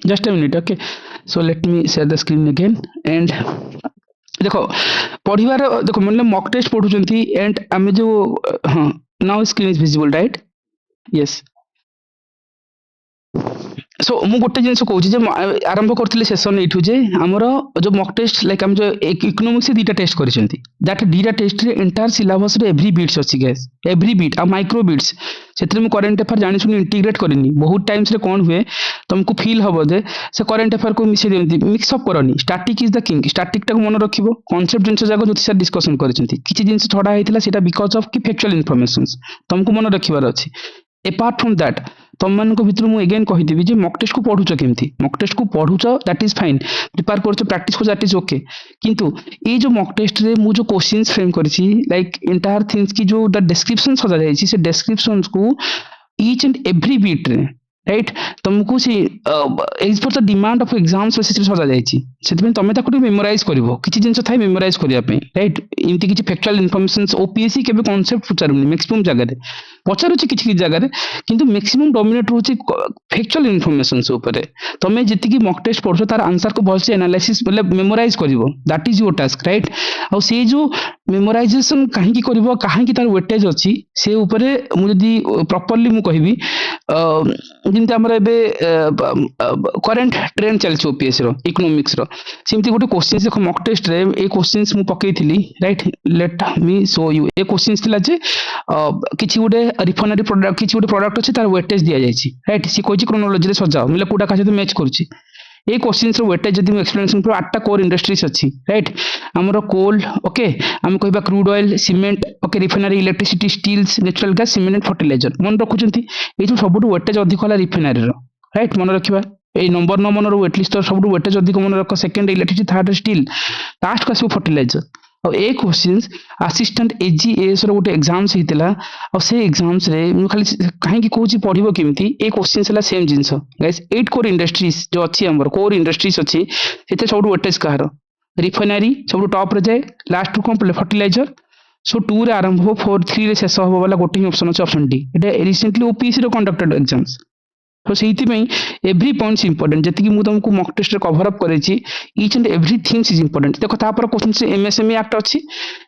Just a minute, okay. So let me share the screen again. And देखो पढ़िबार देखो मतलब mock test पढ़ुचंती and आमे जो हाँ now screen is visible right yes so मु गोटे जिनस कहूँ जे आरंभ करते सेसन ये आमर जो मक टेस्ट लाइक आम जो इकोनोमिक्स दुईटा टेस्ट करते दैट दुईटा test entire syllabus every bits अच्छी गैस एव्री बिट आ माइक्रो बिट्स से करेन्ट अफेयर जानी शुणी इंटीग्रेट करनी बहुत टाइम्स कौन हुए तुमको फिल हम जे से करेन्ट अफेयर को मिसे दिखती मिक्सअप करनी static is the king static talk मन रख कनसेप्ट जिन जाक जो सर डिस्कसन कर जिन छड़ा होता बिकज अफ कि फैक्चुअल इनफॉरमेशन तुमको मन रखार अच्छी एपार्ट फ्रॉम दैट तुम मान भर मुझे एगेन कहीदेवी जे मक टेस्ट को पढ़ुच केमती मक टेस्ट को पढ़ुच दैट इज फाइन प्रिपेयर कर प्रैक्टिस को दैट इज ओके किंतु ये जो मक टेस्ट रे मु जो क्वेश्चंस फ्रेम करी लाइक एंटायर थिंग्स की जो द डिस्क्रिप्शन सजा जाए से डिस्क्रिप्शन को ईच एंड एव्री बीट रे राइट तुमको see as per the demand of exams basis सजा जाए तुम ताको मेमोराइज कर किसी जिन थाए मेमोराइज करने राइट एमती किसी फैक्चुअल इनफॉरमेशन ओपीएससी के कॉन्सेप्ट पचारूनी मैक्सिमम जगह पचारुची किसी जगह किंतु मैक्सिमम डोमिनेट रोचे फैक्चुअल इनफॉरमेशन ऊपर तुम जी मक टेस्ट पढ़ो तार आंसर को भलसे एनालिसिस मतलब मेमोराइज कर that is your task right आ से जो मेमोराइजेशन कहीं कर कहीं तार वेटेज अच्छी से उपरे मुझे प्रॉपर्ली मु कहबी जमी आमर करेन्ट ट्रेंड चलती ओपीएससी इकोनॉमिक्स सेमती गोटे क्वेश्चन देख मक टेस्ट रे ए क्वेश्चन मु पकईली right let me show you a question थिला जे किसी गोटे रिफाइनरी प्रोडक्ट किसी गोटे प्रोडक्ट अच्छी तार वेटेज दि जाए राइट सी कही क्रोनोलोजी सजाओ मतलब कौटा क्या सहित मैच करुच्ची ये क्वेश्चन वेटेज जब एक्सप्लेनेशन कर 8टा कोर इंडस्ट्रीज अच्छी राइट आमर कोल ओके आम कह crude oil cement okay refinery electricity steels natural gas cement and fertiliser मन रखुंट ये सब वेटेज अधिक है रिफाइनरी राइट मन रखा ये नंबर न मन रो एटलिस्ट सब वेटेज अधिक मन रख second electricity third steel last को आसो फर्टिलाइजर और ए क्वेश्चन असिस्टेंट एजीएस रो गोटे एग्जाम्स होता से एग्जाम्स रे खाली कहीं कहूँ पढ़ो केमती ए क्वेश्चन है सेम जिनस गाइस 8 कोर इंडस्ट्रीज जो अच्छी आमर कोर इंडस्ट्रीज अच्छी से सब वेटेज कहार रिफाइनरी सब टॉप रे जाए लास्ट कौन फर्टिलाइजर सो 2 रे आरंभ हो 4 3 रे शेष हो वाला गोटे ऑप्शन अच्छे ऑप्शन डी ये रिसेंटली ओपीएससी रो कंडक्टेड एग्जाम्स तो से एव्री पॉइंट्स इंपोर्टेंट जी मुझे तुमको मक टेस्ट कवर अप कर each and every things is important देखो तापर क्वेश्चन से एमएसएमई एक्ट अच्छी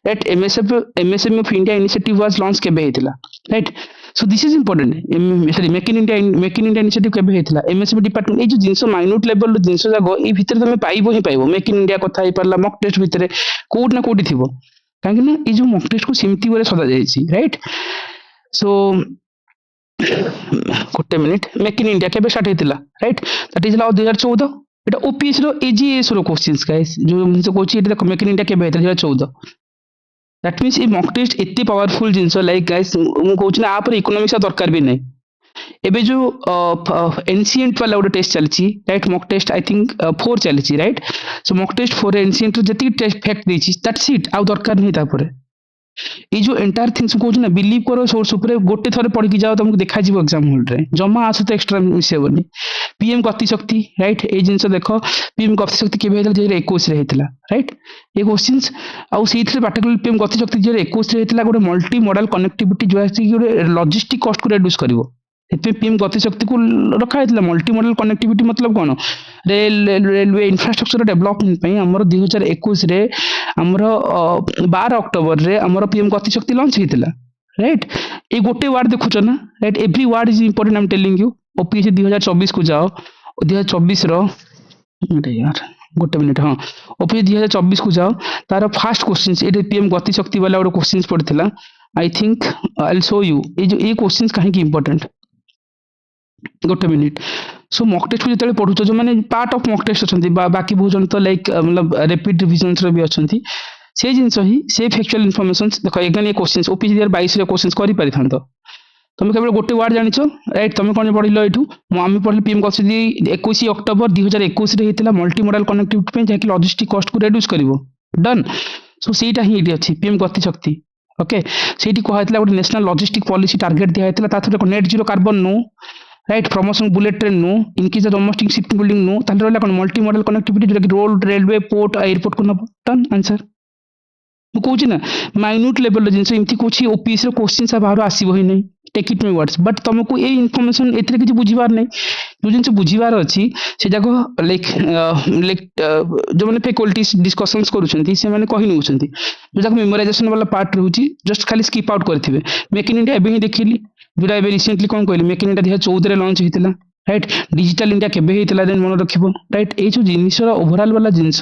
right MSME of India initiative was launch केबे हेतिला right so this is important sorry make in India initiative केबे हेतिला एमएसएमई डिपार्टमेंट ए जो जिंस माइन्यूट लेवल जिंस जागो ए भितर तुम पाइबो ही पाइबो मेक इन इंडिया कथा ही परला मक टेस्ट भितर कोड ना कोडी थिबो काहे ना ए जो मक टेस्ट को सिमती वाले सदा जायछि राइट सो गोटे मिनिट मेक इन इंडिया केबे स्टार्ट हेतिला राइट दैट इज 2014 एटा ओपीएस रो एजीएस रो क्वेश्चंस गाइस जो मुझे कहूची एटा देखो मेक इन इंडिया केबे हेतिला 2014 that means a mock test एते पावरफुल जिंस लाइक गाइस मु कहूची ना आप इकोनॉमिक्स दरकार भी नहीं एबे जो एनसीएंट वाला गोटे टेस्ट चलची right mock test I think 4 चलची right so mock test 4 ancient जति टेस्ट फैक्ट देची दैट्स इट आ दरकार नहीं तापरे ये जो एंटायर थिंग्स कहूँ ना बिलीव करो सोर्स ऊपर गोटे थर पढ़ की जाओ तुमको देखा एग्जाम हॉल रे जमा आस तो एक्सट्रा मिसेबनी पीएम गति शक्ति राइट ये जिन देख पीएम गति शक्ति केवे होता 2021 रे होता राइट ये क्वेश्चंस आउ से पार्टिकुलर पीएम गति शक्ति 2021 रे होता गोटे मल्टी मॉडल कनेक्टिविटी जो गोटे लॉजिस्टिक कॉस्ट को रिड्यूस करिवो पीएम गति शक्ति को रखा है मल्टी मॉडल कनेक्टिविटी मतलब कौन रेलवे इंफ्रास्ट्रक्चर डेवलपमेंट आमर 2021 रे आमर 12 अक्टोबर रे आमर पीएम गति शक्ति लॉन्च होता राइट ये गोटे वार्ड देखुच ना right every ward is important I am telling you OPSC 2024 को जाओ 2024 रो अरे यार गोटे मिनिट हाँ ओपीएससी 2024 को जाओ तार फास्ट क्वेश्चन ये पीएम गति शक्ति वाला गोटे क्वेश्चन पड़ता I think I will show you ये क्वेश्चन कहीं इंपोर्टेंट गोटे मिनिट सो मॉक टेस्ट को जो पढ़ुच जो मैंने पार्ट ऑफ मॉक टेस्ट अच्छा बाकी बहुत जन तो लाइक मतलब रैपिड रिविजन भी अच्छा से जिनस ही से फैक्चुअल इनफॉरमेशन देखो एग्जाम ये क्वेश्चन ओपीएससी 2022 रे क्वेश्चन करि पारि थांतो तुम केवल गोटे वार्ड जानिछ राइट तुम कौन पढ़िल एठू आम पढ़ल पीएम गति 21 अक्टोबर 2021 रे हेतिला मल्टी मॉडल कनेक्टिविटी पे जाकि लॉजिस्टिक कॉस्ट को रिड्यूस करिवो डन सो सेटा ही एटी अछि पीएम गति शक्ति ओके सेठी कहैतला गोटे नेशनल लॉजिस्टिक पॉलिसी टारगेट दिया हेतिला ताथरे नेट जीरो कार्बन नो राइट प्रमोशन बुलेट ट्रेन नो इनकेस डोमेस्टिक शिपिंग बिल्डिंग नो ताले रहला कोन मल्टी मॉडल कनेक्टिविटी जो कि रोड रेलवे पोर्ट एयरपोर्ट को डन आंसर ମୁଁ କହୁଛି ନା ମାଇନ୍ୟୁଟ୍ ଲେଭେଲର ଜିନିଷ ଏମିତି କହୁଛି ଓପିଏସ୍ ର କ୍ୱେଶ୍ଚିନ୍ ବାହାରୁ ଆସିବ ହିଁ ନାହିଁ take it my words but ତମକୁ ଏଇ ଇନଫର୍ମେସନ୍ ଏଥିରେ କିଛି ବୁଝିବାର ନାହିଁ ଯୋଉ ଜିନିଷ ବୁଝିବାର ଅଛି ସେ ଯାକ ଲାଇକ୍ ଯୋଉମାନେ ଫ୍ୟାକଲ୍ଟି ଡିସ୍କସନ୍ସ କରୁଛନ୍ତି ସେମାନେ କହି ନେଉଛନ୍ତି ଯୋଉ ଯାକ ମେମୋରାଇଜେସନ୍ ବାଲା ପାର୍ଟ ରହୁଛି ଜଷ୍ଟ ଖାଲି ସ୍କିପ୍ ଆଉଟ୍ କରିଥିବେ ମେକ୍ ଇନ୍ ଇଣ୍ଡିଆ ଏବେ ହିଁ ଦେଖିଲି ଯୋଉଟା ଏବେ ରିସେଣ୍ଟଲି କ'ଣ କହିଲି ମେକ୍ ଇନ୍ ଇଣ୍ଡିଆ 2014 ଲଞ୍ଚ ହେଇଥିଲା ରାଇଟ୍ ଡିଜିଟାଲ ଇଣ୍ଡିଆ କେବେ ହେଇଥିଲା ଦେନ୍ ମନେ ରଖିବ ରାଇଟ୍ ଏଇ ଯୋଉ ଜିନିଷର ଓଭରଅଲ୍ ବାଲା ଜିନିଷ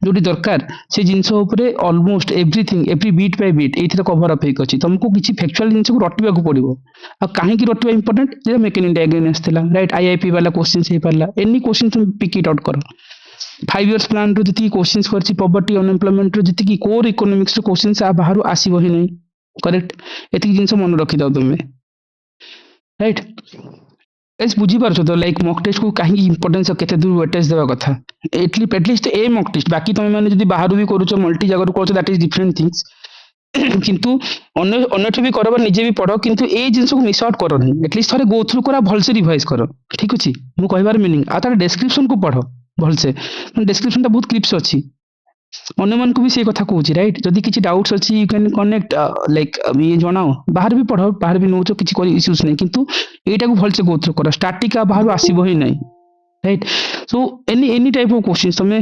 ଯୋଉଠି ଦରକାର ସେ ଜିନିଷ ଉପରେ almost everything every bit by bit ଏଇଥିରେ କଭର ଅପ୍ ହେଇକି ଅଛି ତମକୁ କିଛି ଫ୍ୟାକ୍ଚୁଆଲ ଜିନିଷକୁ ରଟିବାକୁ ପଡିବ ଆଉ କାହିଁକି ରଟିବା ଇମ୍ପୋର୍ଟାଣ୍ଟ ଯେ ମେକ୍ ଇନ୍ ଇଣ୍ଡିଆ ଏଗେନ୍ ଆସିଥିଲା ରାଇଟ୍ ଆଇଆଇପି ବାଲା କ୍ୱେଶ୍ଚିନ୍ସ ହେଇପାରିଲା ଏନି କ୍ୱେଶ୍ଚିନ୍ তুমি ପିକ୍ ଇଟ୍ ଆଉଟ୍ କର 5 years ପ୍ଲାନ୍ ରୁ ଯେତିକି କ୍ୱେଶ୍ଚିନ୍ସ କରିଛି ପଭର୍ଟି ଅନଏମ୍ପ୍ଲୟମେଣ୍ଟ ରୁ ଯେତିକି କୋର ଇକୋନୋମିକ୍ସ ର କ୍ୱେଶ୍ଚିନ୍ସ ବାହାରୁ ଆସିବ ହିଁ ନାହିଁ କରେକ୍ଟ ଏତିକି ଜିନିଷ ମନେ ରଖିଥାଅ ତମେ ରାଇଟ୍ ଏସ୍ ବୁଝିପାରୁଛ ତ ଲାଇକ୍ ମକ୍ ଟେଷ୍ଟକୁ କାହିଁକି ଇମ୍ପୋର୍ଟାନ୍ସ କେତେ ଦୂର ୱେଟେଜ ଦେବା କଥା ଏଟଲିଷ୍ଟ ଏ ମକ୍ ଟେଷ୍ଟ ବାକି ତମେ ମାନେ ଯଦି ବାହାରୁ ବି କରୁଛ ମଲ୍ଟି ଜାଗାରୁ କରୁଛ ଦ୍ୟାଟ୍ ଇଜ୍ ଡିଫରେଣ୍ଟ ଥିଙ୍ଗସ୍ କିନ୍ତୁ ଅନ୍ୟଠୁ ବି କର ବା ନିଜେ ବି ପଢ କିନ୍ତୁ ଏଇ ଜିନିଷକୁ ମିସ୍ ଆଉଟ୍ କରନି ଏଟଲିଷ୍ଟ ଥରେ ଗୋ ଥ୍ରୁ କର ଭଲସେ ରିଭାଇଜ କର ଠିକ ଅଛି ମୁଁ କହିବାର ମିନିଂ ଆଉ ତାର ଡେସ୍କ୍ରିପସନକୁ ପଢ ଭଲସେ ଡେସ୍କ୍ରିପସନଟା ବହୁତ କ୍ଲିପ୍ସ ଅଛି ଅନ୍ୟମାନଙ୍କୁ ବି ସେଇ କଥା କହୁଛି ରାଇଟ୍ ଯଦି କିଛି ଡାଉଟ୍ସ ଅଛି ୟୁ କ୍ୟାନ୍ କନେକ୍ଟ ଲାଇକ୍ ଇଏ ଜଣାଅ ବାହାରେ ବି ପଢ ବାହାରେ ବି ନେଉଛ କିଛି ଇସ୍ୟୁସ୍ ନାହିଁ କିନ୍ତୁ ଏଇଟାକୁ ଭଲସେ ଗୋ ଥ୍ରୁ କର ଷ୍ଟାଟିକ୍ ବାହାରୁ ଆସିବ ହିଁ ନାହିଁ right so any type of questions ତମେ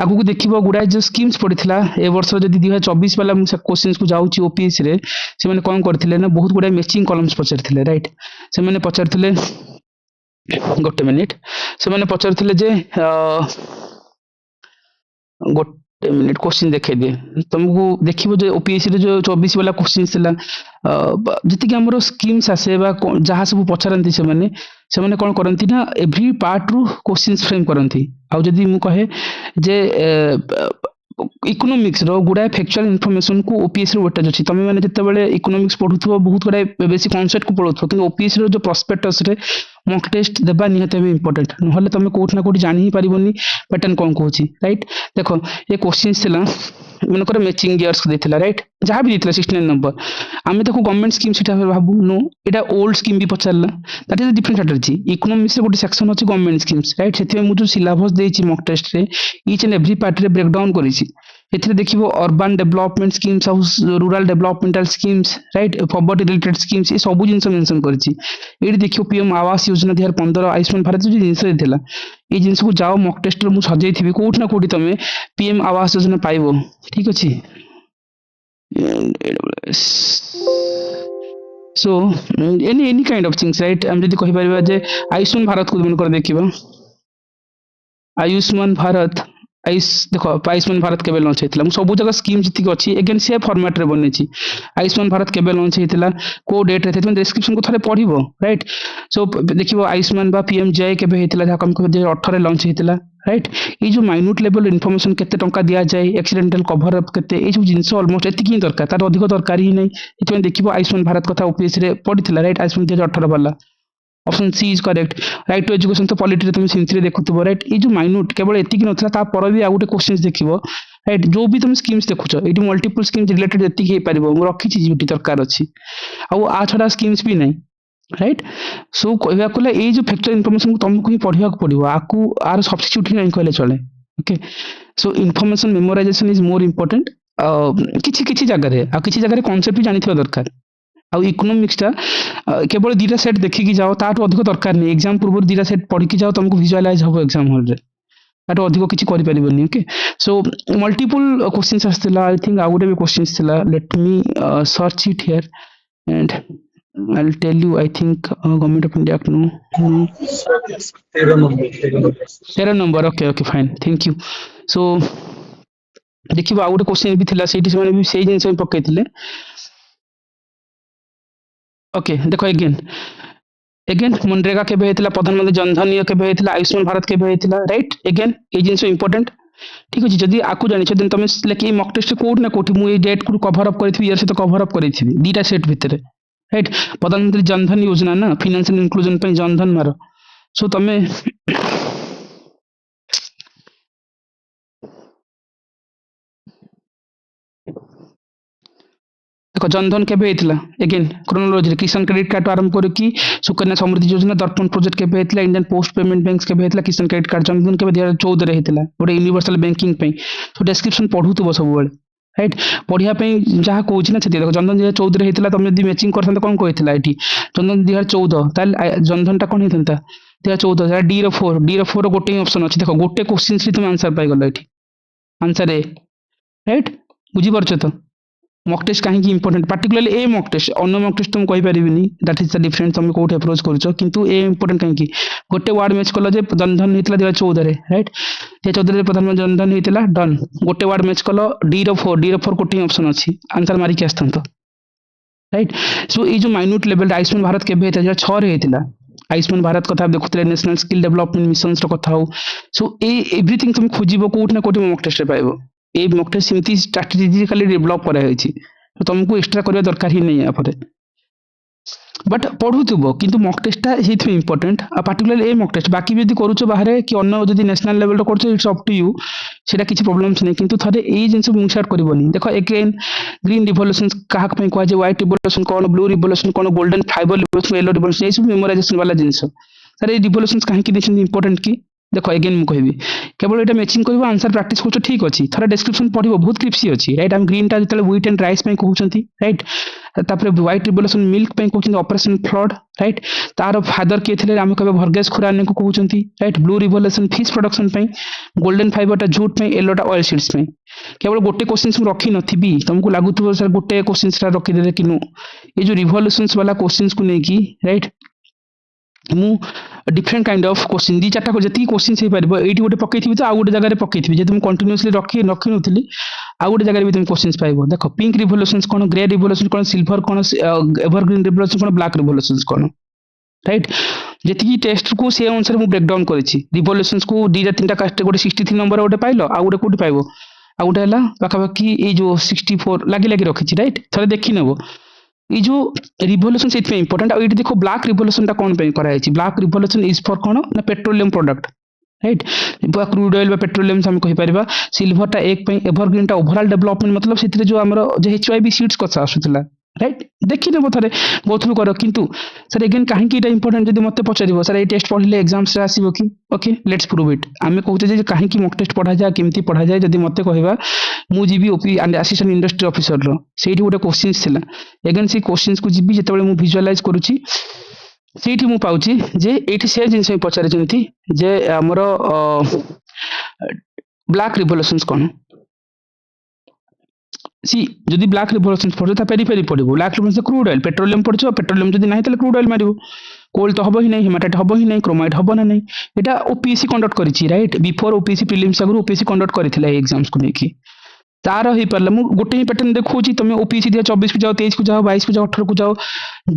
ଆଗକୁ ଦେଖିବ ଗୁଡ଼ାଏ ଯୋଉ ସ୍କିମ୍ସ ପଡ଼ିଥିଲା ଏ ବର୍ଷ ଯଦି 2024 ବାଲା ମୁଁ ସେ କ୍ୱେଶ୍ଚିନ୍ସକୁ ଯାଉଛି ଓପିଏସ୍ ରେ ସେମାନେ କ'ଣ କରିଥିଲେ ନା ବହୁତ ଗୁଡ଼ାଏ ମ୍ୟାଚିଂ କଲମ୍ସ ପଚାରିଥିଲେ ରାଇଟ୍ ସେମାନେ ପଚାରିଥିଲେ ଗୋଟେ ମିନିଟ୍ ସେମାନେ ପଚାରିଥିଲେ ଯେ ଗୋଟେ ମିନିଟ୍ क्वेश्चन ଦେଖେଇ ଦିଏ ତମକୁ ଦେଖିବ ଯେ ଓପିଏସସି ରେ ଯୋଉ 24 ବାଲା क्वेश्चन ଥିଲା ଯେତିକି ଆମର ସ୍କିମ୍ସ ଆସେ ବା ଯାହା ସବୁ ପଚାରନ୍ତି ସେମାନେ କ'ଣ କରନ୍ତି ନା ଏଭ୍ରି ପାର୍ଟ ରୁ क्वेश्चंस ଫ୍ରେମ୍ କରନ୍ତି ଆଉ ଯଦି ମୁଁ କହେ ଯେ इकोनॉमिक्स रो गुड़ाए फैक्चुअल इनफॉरमेशन को ओपीएस रो वेटेज अछि तमे माने जत्ते इकोनॉमिक्स पढुथबो बहुत गुड़ाए बेसी कांसेप्ट को पढुथबो कि ओपीएस रो जो प्रोस्पेक्टस रे मॉक टेस्ट देबा निहते भी इंपोर्टेंट नहले तमे कोठ ना कोठी जानि ही परिबोनी पैटर्न कोन कहूची राइट देखो ये क्वेश्चंस थिला मनकर मैचिंग गियर्स देथिला राइट जहां भी देथिला 69 नंबर आमे देखो गवर्नमेंट स्कीम सिटा भाबू नो एटा ओल्ड स्कीम भी पचारला that is a different strategy economics रे गोटे सेक्शन अछि गवर्नमेंट स्कीम्स राइट सेति मु जो सिलेबस देछि मॉक टेस्ट रे ईच एंड एवरी पार्ट रे ब्रेक डाउन करिछि एथिरे देखिबो urban development schemes how rural developmental schemes right poverty related schemes ये सब जिंस मेंशन करिछि एडी देखियो पीएम आवास योजना 2015 आयुष्मान भारत जो जिंस देथिला ये जिंस को जाओ मॉक टेस्ट रे मु सजेइ थिबि कोठ ना कोठी तमे पीएम आवास योजना पाइबो ठीक अछि so any kind of things right हम जदी कहि परबा जे आयुष्मान भारत को मन कर देखिबा आयुष्मान भारत देखो आयुष्मान भारत केबे लॉन्च हेतिला मु सब जगह स्कीम जति अछि अगेन से फॉर्मेट रे बनेछि आयुष्मान भारत केबे लॉन्च हेतिला को डेट रे तुम डिस्क्रिप्शन को थरे पढिबो राइट सो देखिबो आयुष्मान बा पीएमजे केबे हेतिला जा कम को 2018 लॉन्च हेतिला राइट ये जो माइन्यूट लेवल इनफॉरमेशन केते टंका दिया जाए एक्सीडेंटल कवर अप केते ए सब जिंस ऑलमोस्ट एति की दरकार तार अधिक दरकार ही नहीं एतमें देखिबो आयुष्मान भारत कथा ओपीएस रे पढिथिला राइट आयुष्मान 2018 वाला option C is correct right to education तो पॉलिटी रे तुम सिंथरे देखुथबो राइट ये जो माइन्यूट केवल एति की नथला ता पर भी आ गुटे क्वेश्चंस देखिबो राइट जो भी तुम स्कीम्स देखुछ एटी मल्टीपल स्कीम्स रिलेटेड एति की पारिबो मु रखिछि जुटी दरकार अछि आ आ छडा स्कीम्स भी नहीं राइट सो कहबा कोला ए जो फैक्चुअल इनफॉरमेशन को तुमको ही पढिया को पड़िबो आकु आर सब्स्टिट्यूट ही नहीं कहले चले okay so information memorisation is more important किछि किछि जगह रे आ किछि जगह रे कांसेप्ट भी जानिथिबा दरकार आ इकोनॉमिक्स टा केवल दीटा सेट देखि की जाओ ताटो अधिक दरकार नहीं एग्जाम पूर्व दीटा सेट पढ़ी की जाओ तुमको विजुअलाइज हो एग्जाम हॉल रे ताटो अधिक किछि करि परिबोनी ओके सो मल्टीपल क्वेश्चंस आस्थिला आई थिंक आ गुटे भी क्वेश्चंस थिला let me search it here and I'll tell you. I think Government of India. No. 13 number. Okay. Fine. Thank you. So देखिए आ गोटे क्वेश्चन भी थिला सेठी से भी सेही जिंस भी पकैथिले ओके देखो अगेन मनरेगा केबे हेतिला प्रधानमंत्री जनधन योजना केबे हेतिला आयुष्मान भारत केबे हेतिला राइट अगेन ए जिंस इंपोर्टेंट ठीक अछि जदी आकु जानि छ देन तमे लेके मॉक टेस्ट कोड ना कोठी मु ए डेट को कवर अप करिथि यार से तो कवर अप करिथि दीटा सेट भितरे राइट प्रधानमंत्री जनधन योजना ना फाइनेंशियल इंक्लूजन पे जनधन मारो सो तमे देखो जनधन केबे हेतिला अगेन क्रोनोलॉजी किसान क्रेडिट कार्ड आरंभ करो कि सुकन्या समृद्धि योजना दर्पण प्रोजेक्ट केबे हेतिला इंडियन पोस्ट पेमेंट बैंक्स केबे हेतिला किसान क्रेडिट कार्ड जनधन केबे 2014 रे हेतिला गोटे यूनिवर्सल बैंकिंग पे सो डिस्क्रिप्शन पढुतबो सब बेले राइट पढ़िया जहाँ कहूँ ना से देख जनधन 2014 होता तुम जब मैचिंग करता कौन कहला ये जनधन 2014 ताल जनधन टा कौन होता 2014 डी रो फोर गोटे ऑप्शन अच्छे देख गोटे क्वेश्चन तुम आंसर पाइगल ये आंसर ए राइट बुझीपार तो मॉक टेस्ट कहीं इंपोर्टेंट पार्टिकुलरली ए मॉक टेस्ट अन्य मॉक टेस्ट तुम कहि परिबिनी दैट इज द डिफरेंस तुम कोठे अप्रोच करछो किंतु ए इंपोर्टेंट कहीं गोटे वर्ड मैच कल जे जनधन होता 2014 राइट 2014 प्रधानमंत्री जनधन होता डन गोटे वर्ड मैच कल डी रो फोर कोटिंग ऑप्शन अच्छी आंसर मारिक आसता राइट सो ये जो माइन्यूट लेवल आयुष्मान भारत केबे होता 2006 रे होता आयुष्मान भारत कथा देखुते नेशनल स्किल डेवलपमेंट मिशन कथा हो सो एवरीथिंग तुम खोजिबो कोठ ना कोठी मॉक टेस्ट रे पाइबो ए मॉक टेस्ट सेमती स्ट्रैटेजिकली डेवलप करा होईची तो तुमको एक्स्ट्रा करबा दरकार ही नहीं या पर बट पढ़ुथुब किंतु मॉक टेस्टा हेथि इंपोर्टेंट आ पार्टिकुलर ए मॉक टेस्ट बाकी जदी करूचो बाहर कि अन्य जदी नेशनल लेवल रो करछो इट्स अप टू यू सेटा किछि प्रॉब्लम्स नहीं किंतु थरे ए जिंस मुंगसाट करबोनी देखो अगेन ग्रीन रिवोल्यूशन काहा पई कहै जे व्हाइट रिवोल्यूशन कोन ब्लू रिवोल्यूशन कोन golden fibre revolution yellow revolution ए सब मेमोराइजेशन वाला जिंस सर ए रिवोल्यूशंस काहे कि देछन इंपोर्टेंट की देखो अगेन मु कहबी केवल एटा मैचिंग करबो आंसर प्रैक्टिस करछो ठीक अछि थरा डिस्क्रिप्शन पढिबो बहुत क्रिप्सी अछि राइट हम ग्रीन टा जतले व्हीट एंड राइस पई कहउछंती राइट तापर व्हाइट रिवोल्यूशन मिल्क पई कहउछंती ऑपरेशन फ्लड राइट तार फादर के थिले हम कहबे भर्गेस खुराने को कहउछंती right blue revolution fish production पई गोल्डन फाइबर टा जूट पई येलो टा ऑयल सीड्स पई केवल गोटे क्वेश्चंस मु रखी नथिबी तुमको लागुथबो सर गोटे क्वेश्चंस रा रखी देले किनु ये जो रिवोल्यूशंस वाला क्वेश्चंस को नेकी राइट मु डिफरेंट काइंड ऑफ क्वेश्चन दी चारटा जति क्वेश्चन से पारिबो एटी गोटे पकैथिबि तो आ गोटे जगह रे पकैथिबि जे तुम कंटीन्यूअसली रखी नथिली आ गोटे जगह रे भी तुम क्वेश्चंस पाइबो देखो पिंक रिवोल्यूशंस कोन ग्रे रिवोल्यूशन कोन सिल्वर कोन एवरग्रीन रिवोल्यूशन कोन ब्लैक रिवोल्यूशंस कोन राइट जति टेस्ट को से अनुसार मु ब्रेक डाउन करिछि रिवोल्यूशंस को दी तीनटा कास्ट गोटे 63 नंबर गोटे पाइलो आ गोटे कोठी पाइबो आ गोटे हला पाखापाखि ए जो 64 लागी लागी रखिछि राइट थरे देखि नेबो ये जो रिवोल्यूशन से इंपोर्टेंट और ये देखो ब्लैक रिवोल्यूशन कौन पे कराई ब्लैक रिवोल्यूशन इज फॉर कौन ना petroleum product right crude oil petroleum से हम कहि परिबा सिल्वर टा एक पे एवरग्रीन टा ओवरऑल डेवलपमेंट मतलब से जो हमर जो एचआईवी सीड्स कथा आसुतला राइट देखि नेबो थरे गो थ्रू करो किंतु सर अगेन काहे कि इंपोर्टेंट जदी मते पचारिबो सर ये टेस्ट पढिले एग्जाम्स रे आसीबो कि ओके लेट्स प्रूव इट आमे कहते जे काहे कि मॉक टेस्ट पढा जाय केमती पढा जाय जदी मते कहबा मु जीबी ओपी एंड असिस्टेंट इंडस्ट्री ऑफिसर रो सेठी गोटे क्वेश्चंस थिला अगेन से क्वेश्चंस को जीबी जेतेबेले मु विजुअलाइज करूची सेठी मु पाउची जे एठी से जिंस पचारे जंती जे हमरो ब्लैक रिवोल्यूशंस कोन सी जदि ब्लैक रिवोल्यूशन पढ़ो ता पेरीफेरी पढ़ो black revolution crude oil petroleum पढ़ो पेट्रोलियम जदि नाही ताले क्रूड ऑयल मारिबो कोल तो हबो ही नहीं हेमाटाइट हबो ही नहीं क्रोमाइट हबो ना नहीं एटा ओपीएससी कंडक्ट करिछि राइट बिफोर ओपीएससी प्रीलिम्स आगु ओपीएससी कंडक्ट करिथिला एग्जाम्स को नेकी तार ही परला मु गोटे ही पैटर्न देखौची तमे ओपीएससी दिया 24 को जाओ 23 को जाओ 22 को जाओ 18 को जाओ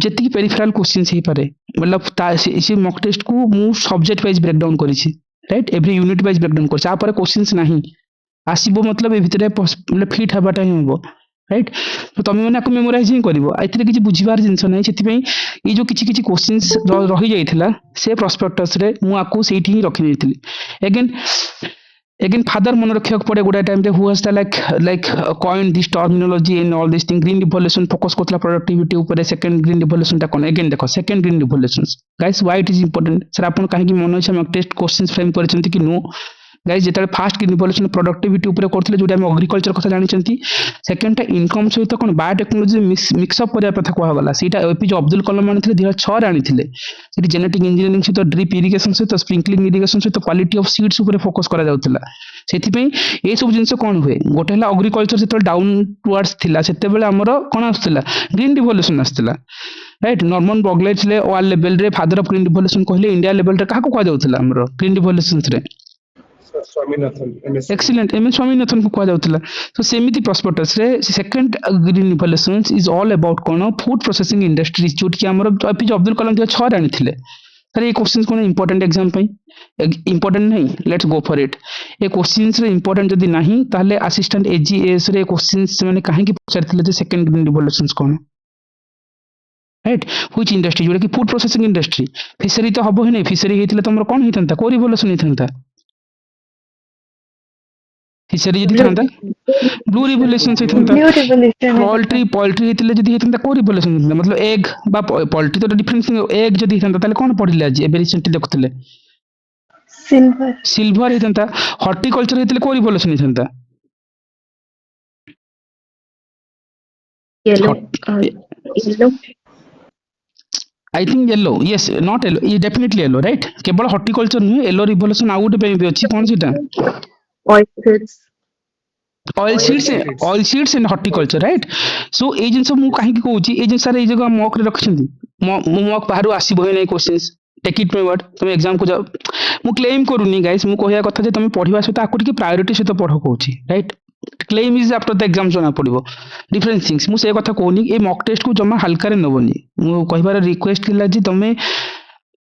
जति पेरिफेरल क्वेश्चंस ही पारे मतलब ता से मॉक टेस्ट को मु सब्जेक्ट वाइज ब्रेक डाउन करिछि right every unit wise break down करछि आ पर क्वेश्चंस नाही आसीबो मतलब ए भितरे मतलब फिट हबाटा ही होबो राइट तो तुम मैंने आपको मेमोराइज ही करिवो आइतरे किछि बुझिबार जिंस नै सेति पई ई जो किछि किछि क्वेश्चंस रहि जाइथिला से प्रोस्पेक्टस रे मु आकु सेठी ही रखि देथिली अगेन फादर मन रखिया पड़े गोटा टाइम रे who was the like coin this terminology and all this thing green revolution focus करथला प्रोडक्टिविटी ऊपर सेकंड ग्रीन रिवोल्यूशन ता कोन अगेन देखो second green revolutions guys why it is important sir आपन काहे कि मन छै हम टेस्ट क्वेश्चंस फ्रेम करछंती कि नो गाइस जेता फास्ट ग्रीन रिवोल्यूशन प्रोडक्टिविटी ऊपर करथले जोटा हम एग्रीकल्चर कथा जानिचंती सेकंड टा इनकम सहित कोन बायोटेक्नोलॉजी मिक्स अप करिया कथा कहवा गला सेटा एपीजे अब्दुल कलाम आनिथिले 2006 रे आनिथिले सेठी जेनेटिक इंजीनियरिंग सहित ड्रिप इरिगेशन सहित स्प्रिंकलिंग इरिगेशन सहित क्वालिटी ऑफ सीड्स ऊपर फोकस करा जाउतला सेति पई ए सब जिंस कोन हुए गोटे हला एग्रीकल्चर सेते डाउन टुवर्ड्स थिला सेते बेले हमरो कोन आस्तला ग्रीन रिवोल्यूशन आस्तला राइट नॉर्मन बॉगलेट ले वर्ल्ड लेवल रे फादर ऑफ ग्रीन रिवोल्यूशन कहले इंडिया लेवल रे काहा को कह जाउतला हमरो ग्रीन रिवोल्यूशन रे एक्सीलेंट एम एस स्वामीनाथन को कह जाउतला तो सेमिति प्रोस्पेक्टस रे second green revolutions is all about कोन फूड प्रोसेसिंग इंडस्ट्रीज जोट कि हमरो एपीजे अब्दुल कलाम 2006 रे आनिथिले सर ये क्वेश्चंस कोन इंपोर्टेंट एग्जाम पई इंपोर्टेंट नहीं लेट्स गो फॉर इट ये क्वेश्चंस रे इंपोर्टेंट जदी नहीं ताले असिस्टेंट एजीएस रे क्वेश्चंस माने काहे कि पचारथिले जे सेकंड ग्रीन रिवोल्यूशंस कोन राइट व्हिच इंडस्ट्री जोटा कि फूड प्रोसेसिंग इंडस्ट्री फिशरी तो हबो ही नहीं फिशरी हेतिले तमरो कोन हितंता को रिवोल्यूशन हितंता फिशरी जदी थांता ब्लू रिवोल्यूशन से थांता पोल्ट्री हेतिले जदी हेतंता को रिवोल्यूशन हितंता मतलब एग बा पोल्ट्री तो डिफरेंस एग जदी हितंता ताले कोन पढिले आज एबे रिसेंटली देखुतले सिल्वर हितंता हॉर्टिकल्चर हेतिले को revolution हितंता Yellow. Hot, Yellow. I think yellow. Yes, not yellow. It definitely yellow, right? केवल horticulture नुहे yellow revolution आउ गोटे पे भी अछि कोन सेटा Orchids. oil seeds and horticulture, right? So ए जिंस मु काहे की कहूची ए जिंस रे ए जगह मॉक रे रखछंती मॉक बाहरु आसीबो नै questions take it my word तुम एग्जाम को जाओ मु क्लेम करूनी गाइस मु कहया कथा जे तुम पढिबा सहित आको टिके प्रायोरिटी सहित पढो कहूची right claim is after the exam जना पड़िबो डिफरेंट थिंग्स मु से कथा कहूनी ए मॉक टेस्ट को जमा हल्का रे नबनी मु कहबार रिक्वेस्ट थिला जे तुमे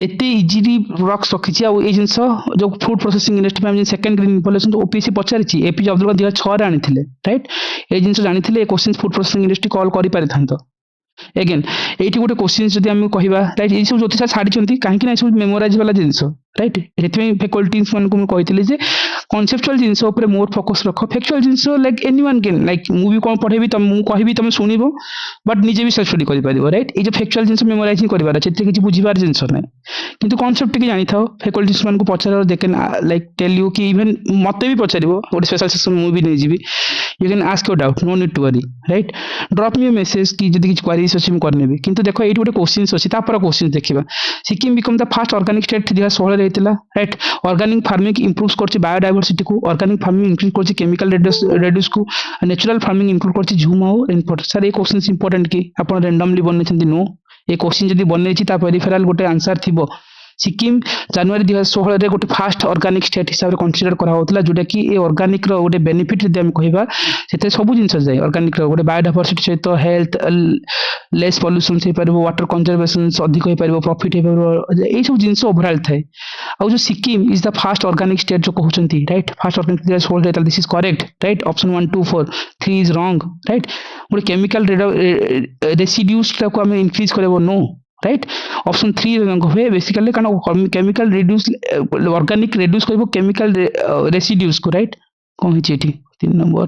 एते इजीली रक्स रखिछि आ ए जिंस जो फूड प्रोसेसिंग इंडस्ट्री में सेकंड ग्रीन रिवोल्यूशन ओपीसी पचारिछि एपीजे अब्दुल कलाम 2006 रे आनिथिले राइट ए जिंस जानिथिले ए question food processing industry call करि पारिथांतो एगेन एठी गोटे क्वेश्चन जदि हम कहबा राइट ए सब ज्योतिषा छाडिचंती काहे कि ना सब मेमोराइज वाला जिंस राइट एथि फैकल्टीज मन को हम कहितले जे कॉन्सेप्चुअल जिंस ऊपर मोर फोकस रखो factual jeans like anyone can like मु भी कोन पढेबी तम मु कहबी तम सुनिबो बट निजे भी सेल्फ स्टडी करि परिबो राइट ए जो फैक्चुअल जिंस मेमोराइज करबार अछि एते किछि बुझिबार जिंस नै किंतु कॉन्सेप्ट टिके जानि थाओ फैकल्टीज मन को पचार they can like tell you कि इवन मते भी पचारिबो गोटे स्पेशल सेशन मु भी नै जिबी you can ask your doubt no need to worry right drop me message कि जदि किछि क्वेरीज अछि मु करनेबी किंतु देखो एठी गोटे क्वेश्चंस अछि तापर क्वेश्चन देखिबा Sikkim become the first organic state 2016 रे हेतिला राइट ऑर्गेनिक फार्मिंग इंप्रूव्स करछि बायोडायवर्सिटी को ऑर्गेनिक फार्मिंग इंक्रीज करछि केमिकल रेड्यूस को नेचुरल फार्मिंग इंक्लूड करछि झूम हो इनपुट सर ए क्वेश्चंस इंपोर्टेंट कि आपण रैंडमली बनै छथि नो ए क्वेश्चन जदि बनै छि ता पेरिफेरल गोटे आंसर थिबो सिक्किम जनवरी 2016 रे गोटे फास्ट ऑर्गेनिक स्टेट हिसाब रे कंसीडर करा होतला जोटा कि ए ऑर्गेनिक रो गोटे बेनिफिट जदि हम कहबा सेते सब जिंस जाय ऑर्गेनिक रो गोटे बायोडायवर्सिटी सहित हेल्थ लेस पोल्यूशन से परबो वाटर कंजर्वेशन अधिक होई परबो प्रॉफिट हे परबो ए सब जिंस ओवरऑल थाए आ जो Sikkim is the fast organic state जो कहउचंती राइट फास्ट ऑर्गेनिक 2016 रे this is correct right option 1 2 4 3 is wrong right गोटे केमिकल रेसिड्यूज को हम इंक्रीज करबो नो राइट ऑप्शन 3 रंग हुए बेसिकली कारण केमिकल रिड्यूस ऑर्गेनिक रिड्यूस करबो केमिकल रेसिड्यूज को राइट कोन हिची एठी 3 नंबर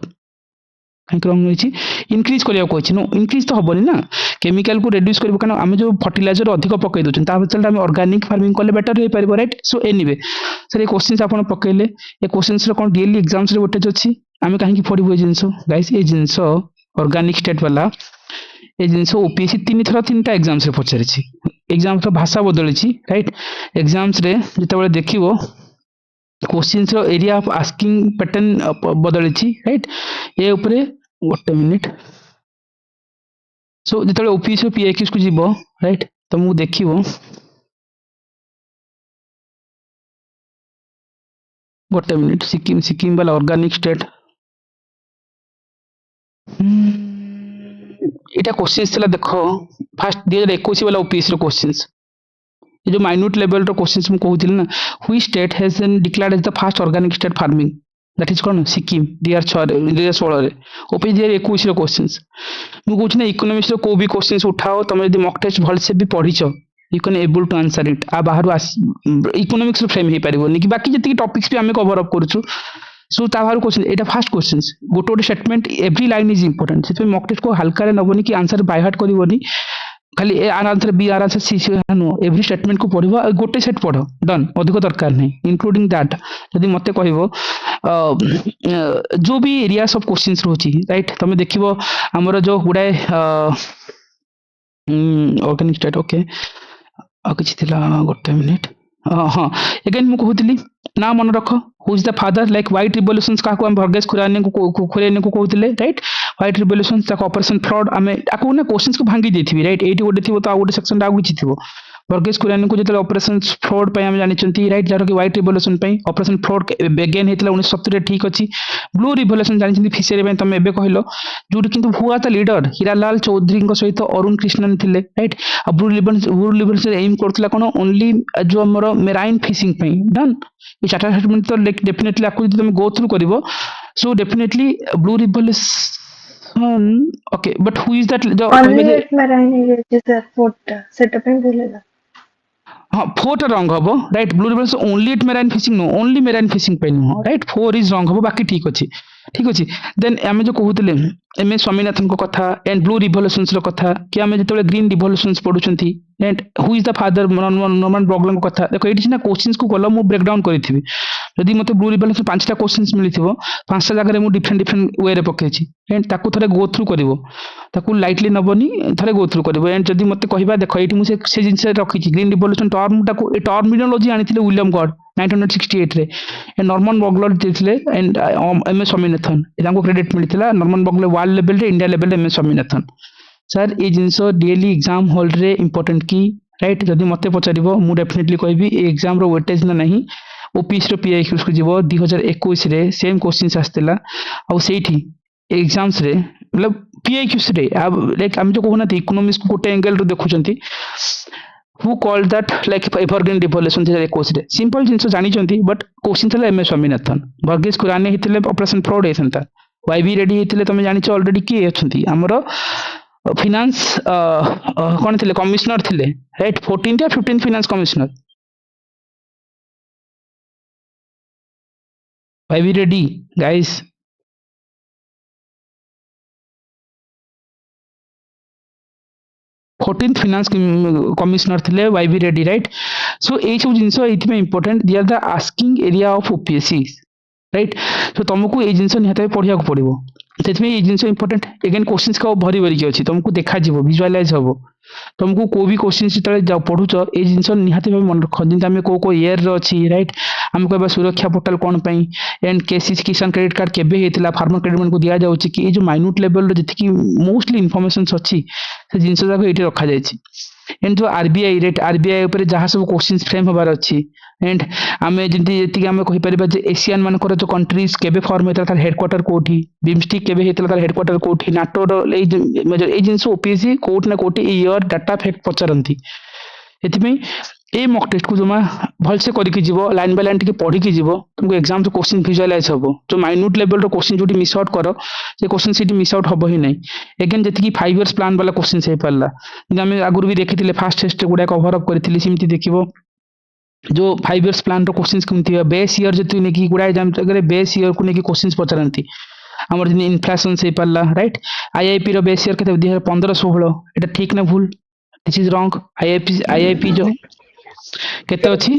काहे रंग होइची इंक्रीज करिया कोछि नो इंक्रीज तो हबनी ना केमिकल को रिड्यूस करबो कारण हम जो फर्टिलाइजर अधिक पकई दोछन ता बदल हम ऑर्गेनिक फार्मिंग करले बेटर हे परबो राइट सो एनीवे सर ए क्वेश्चंस आपण पकैले ए क्वेश्चंस रे कोन डेली एग्जाम्स रे गोटे अछि आमे काहे की पढिबो जिंसो गाइस ए जिंसो ऑर्गेनिक स्टेट वाला ए जिंस ओपीएससी 3 थरा 3टा एग्जाम्स रे पचारिछि एग्जाम्स रो भाषा बदलिछि राइट एग्जाम्स रे जतबे देखिबो क्वेश्चंस रो एरिया ऑफ आस्किंग पैटर्न बदलिछि राइट ए ऊपर गोटे मिनिट सो जतबे ओपीएससी रो पीआईक्यूज को जिवो राइट तो मु देखिबो गोटे मिनिट सिक्किम वाला ऑर्गेनिक स्टेट एटा क्वेश्चंस थिला देखो फास्ट 2021 वाला ओपीएससी रो क्वेश्चंस ये जो माइन्यूट लेवल रो क्वेश्चंस मु कहूतिल ना which state has been declared as the first organic state farming that is कोन सिक्किम 2016 रे ओपीएससी 2021 रो क्वेश्चंस मु कहूछ ना इकोनॉमिक्स रो को भी क्वेश्चंस उठाओ तमे यदि मॉक टेस्ट भल से भी पढिछो you can able to answer it आ बाहर इकोनॉमिक्स रो फ्रेम हे परिबोनी कि बाकी जति टॉपिक्स भी हमें कवर अप करछु सो ता बाहर क्वेश्चन एटा फर्स्ट क्वेश्चंस गोटे गोटे statement every line is important से मॉक टेस्ट को हल्का रे नबनी कि आंसर बाय हार्ट करबोनी खाली A answer B answer C no every statement को पढिबो गोटे सेट पढो डन अधिक दरकार नहीं इंक्लूडिंग दैट यदि मते कहबो जो भी एरियास ऑफ क्वेश्चंस रोची राइट तमे देखिबो हमर जो गुडाए ऑर्गेनिक स्टेट ओके आ किछि थिला गोटे मिनिट हाँ एगेन मु कहूतिली ना मन रख who is the father like white revolutions का हम भर्गेस खुराने को खुराने को कहूतिले राइट व्हाइट रिवोल्यूशंस तक ऑपरेशन फ्रॉड आमे आको ने क्वेश्चंस को भांगी देथिबी राइट एटी गोटे थिबो तो आ गोटे सेक्शन आ किछि थिबो भर्गेस खुराने को जतले ऑपरेशन फ्रॉड पय हम जानि चंती राइट जारो कि व्हाइट रिवोल्यूशन पय ऑपरेशन फ्रॉड बेगेन हेतला 1970 रे ठीक अछि ब्लू रिवोल्यूशन जानि चंती फिशरी पय तमे एबे कहलो जोट किंतु हुआ ता लीडर हीरालाल चौधरी को सहित अरुण कृष्णन थिले राइट आ ब्लू रिवोल्यूशन एम करथला कोन ओनली जो हमरो मेराइन फिशिंग पय डन ये चार्टर स्टेटमेंट तो डेफिनेटली आपको यदि तुम गो थ्रू करिवो so definitely blue revolution okay but who is that जो marine area sir fort setup में बोलेला हाँ 4 रंग हबो right blue revolution only at marine fishing नो ओनली मेराइन फिशिंग पे नो राइट 4 इज रंग हबो बाकी ठीक अछि ठीक अच्छे देन आम जो कहते एम एस स्वामीनाथन को कथा एंड ब्लू रिवोल्यूशंस कथा कि आम जो ग्रीन रिवोल्यूशंस पढ़ुंट and who is the father Norman बॉगलर कथा देख ये सीना क्वेश्चन को गल मुझे ब्रेकडाउन करी जदि मत ब्लू रिवोल्यूशन 5टा क्वेश्चन मिली 5टा जगह मुझे डिफरेंट डिफरेंट वे पकई एंड ताकू थे गो थ्रू कर लाइटली नबनी थे गो थ्रू कर एंड जदि मत कह देख ये मुझे जिन रखी ग्रीन रिवोल्यूशन टर्म टाक टर्मिनोलॉजी आनी विलियम गॉड 1968 रे एंड नॉर्मन बॉगलर थे and M S Swaminathan credit मिलता नॉर्मन बॉगलर वर्ल्ड लेवल रे India level M S Swaminathan sir ये जिनस डेली एग्जाम हॉल रे इंपोर्टेंट की राइट जदि मत पचार मुझे डेफिनेटली कहबी एग्जाम रो वेटेज ना नहीं ओपीएस रो पीआईक्यूज को जीवो 2021 रे सेम क्वेश्चंस आस्तेला आ सेठी एग्जाम्स रे मतलब पीआईक्यूज रे लाइक हम जो कहना इकोनॉमिक्स को गोटे एंगल रो देखुचंती who called that like evergreen revolution 2021 रे सिंपल जिंस जानी चंती बट क्वेश्चन थला एमएस स्वामीनाथन वर्गीस खुरानी हितले ऑपरेशन फ्रॉड हेसंता वाईबी रेडी हितले तमे जानि छ ऑलरेडी की अछंती हमरो फाइनेंस कोन थिले कमिश्नर थिले राइट 14th या 15th finance commissioner Y B Reddy guys 14th finance commissioner थिले वाईबी रेडी राइट सो ए सब जिंस एथि important they are the asking area of OPSC right so तुमको ये जिंस निहत पढ़िया को पड़ो से ये जिन इंपोर्टेंट एगेन क्वेश्चंस का भरी भरिक अच्छी तुमको देखा विजुअलाइज हम तुमको को भी क्वेश्चन जो पढ़ुच ये जिन निहाती भाव मन रख जमी आम को इयर अच्छी राइट आम कह सुरक्षा पोर्टाल कौन पाई एंड केसीसी किसान क्रेडिट कार्ड केबे होता फार्मर क्रेडिट मन को दि जाऊँगी कि ये जो माइन्यूट लेवल जी मोस्टली इनफॉरमेशन अच्छी से जिन ये रखा जाए एंड जो आरबीआई रेट आरबीआई उपर जहाँ सब क्वेश्चन फ्रेम होबार अच्छी एंड आम जी आम कहीपर एशियान मानकर जो कंट्रीज केबे फॉर्म होता तार हेडक्वार्टर कोठी बिमस्टिक केबे होता तार हेडक्वार्टर कोठी नाटोर ये जिन ओपीएससी कोट ना कोटी इयर डाटा फैक्ट पचारती ए मॉक टेस्ट को जमा भलसे करके जीव लाइन बाय लाइन टिके पढ़ी जीव तुमको एग्जाम जो क्वेश्चन विजुअलाइज हम जो माइन्यूट लेवल क्वेश्चन जो मिस आउट कर से क्वेश्चन सीट मिस आउट हम ही नहीं एगेन जी 5 years प्लान वाला क्वेश्चन हो पारा आम आगुरी भी देखी फास्ट टेस्ट गुड़ा कवर अप करी सेमती देखो जो 5 years प्लान क्वेश्चन कमी बेस इयर जो नहीं गुड़ा एग्जाम बेस इयर को लेकिन क्वेश्चन पचारती आम जी इनफ्लेशन हो पारा राइट आईआईपी रो बेस इयर के 2015-16 एटा ठीक ना भूल दिस इज रॉन्ग आईआईपी जो केते अछि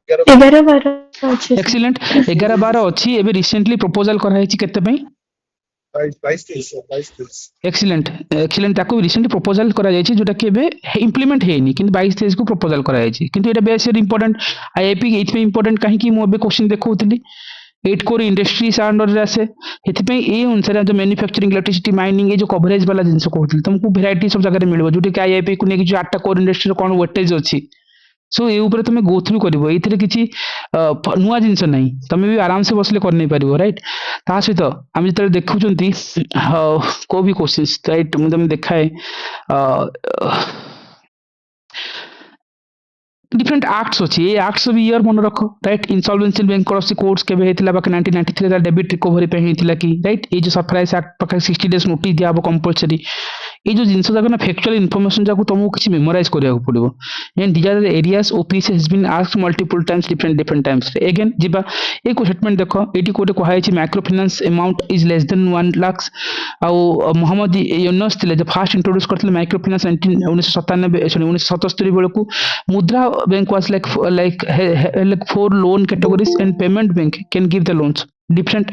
11-12 अच्छे एक्सीलेंट 11-12 अछि एबे रिसेंटली प्रपोजल करा है केते पई 22-23 एक्सीलेंट एक्सीलेंट ताको रिसेंटली प्रपोजल करा जाय छि जोटा कि एबे इम्प्लीमेंट हेनी किंतु 22-23 को प्रपोजल करा जाय छि किंतु एटा बेस इंपोर्टेंट आईआईपी एथि इंपोर्टेंट काहे कि मो एबे क्वेश्चन देखौतली 8 कोर इंडस्ट्रीज अंडर रे आसे एथि ए अनुसार जो मैन्युफैक्चरिंग इलेक्ट्रिसिटी माइनिंग ये जो कवरेज वाला जिंस कहतली तुमको वेराइटी सब जगह मिलबो जोटी कि आईआईपी को नेकी जो 8टा कोर इंडस्ट्री रो कोन वेटेज अछि सो ये ऊपर तुम गो थ्रू कर किसी नुआ जिनस ना तुम भी आराम से बसले कर नहीं पार राइट ता सहित आम जो देखुं को भी क्वेश्चन राइट मुझे तुम देखाए डिफरेंट एक्ट्स अच्छी ये एक्ट्स भी ईयर मन रख राइट इंसॉल्वेंसी बैंक्रप्सी कोर्ट्स केबे हेतिला बाकी 1993 रे डेबिट रिकवरी पे हेतिला कि राइट ये जो सरप्राइज एक्ट पाखे 60 days नोटिस दिया कंपलसरी ये जो जिनस जाक ना फैक्चुअल इनफॉरमेशन जाक तुमको किसी मेमोराइज करिया पड़ो and these are the areas OPSC has been asked multiple times different times again जीवा एक स्टेटमेंट देख एटी कोटे कहा है micro finance amount is less than 1 lakh आउ मोहम्मद यूनुस थे जो फास्ट इंट्रोड्यूस करते माइक्रो फाइनेंस 1997 बेलू Mudra bank was like 4 loan categories and payment bank can give the loans different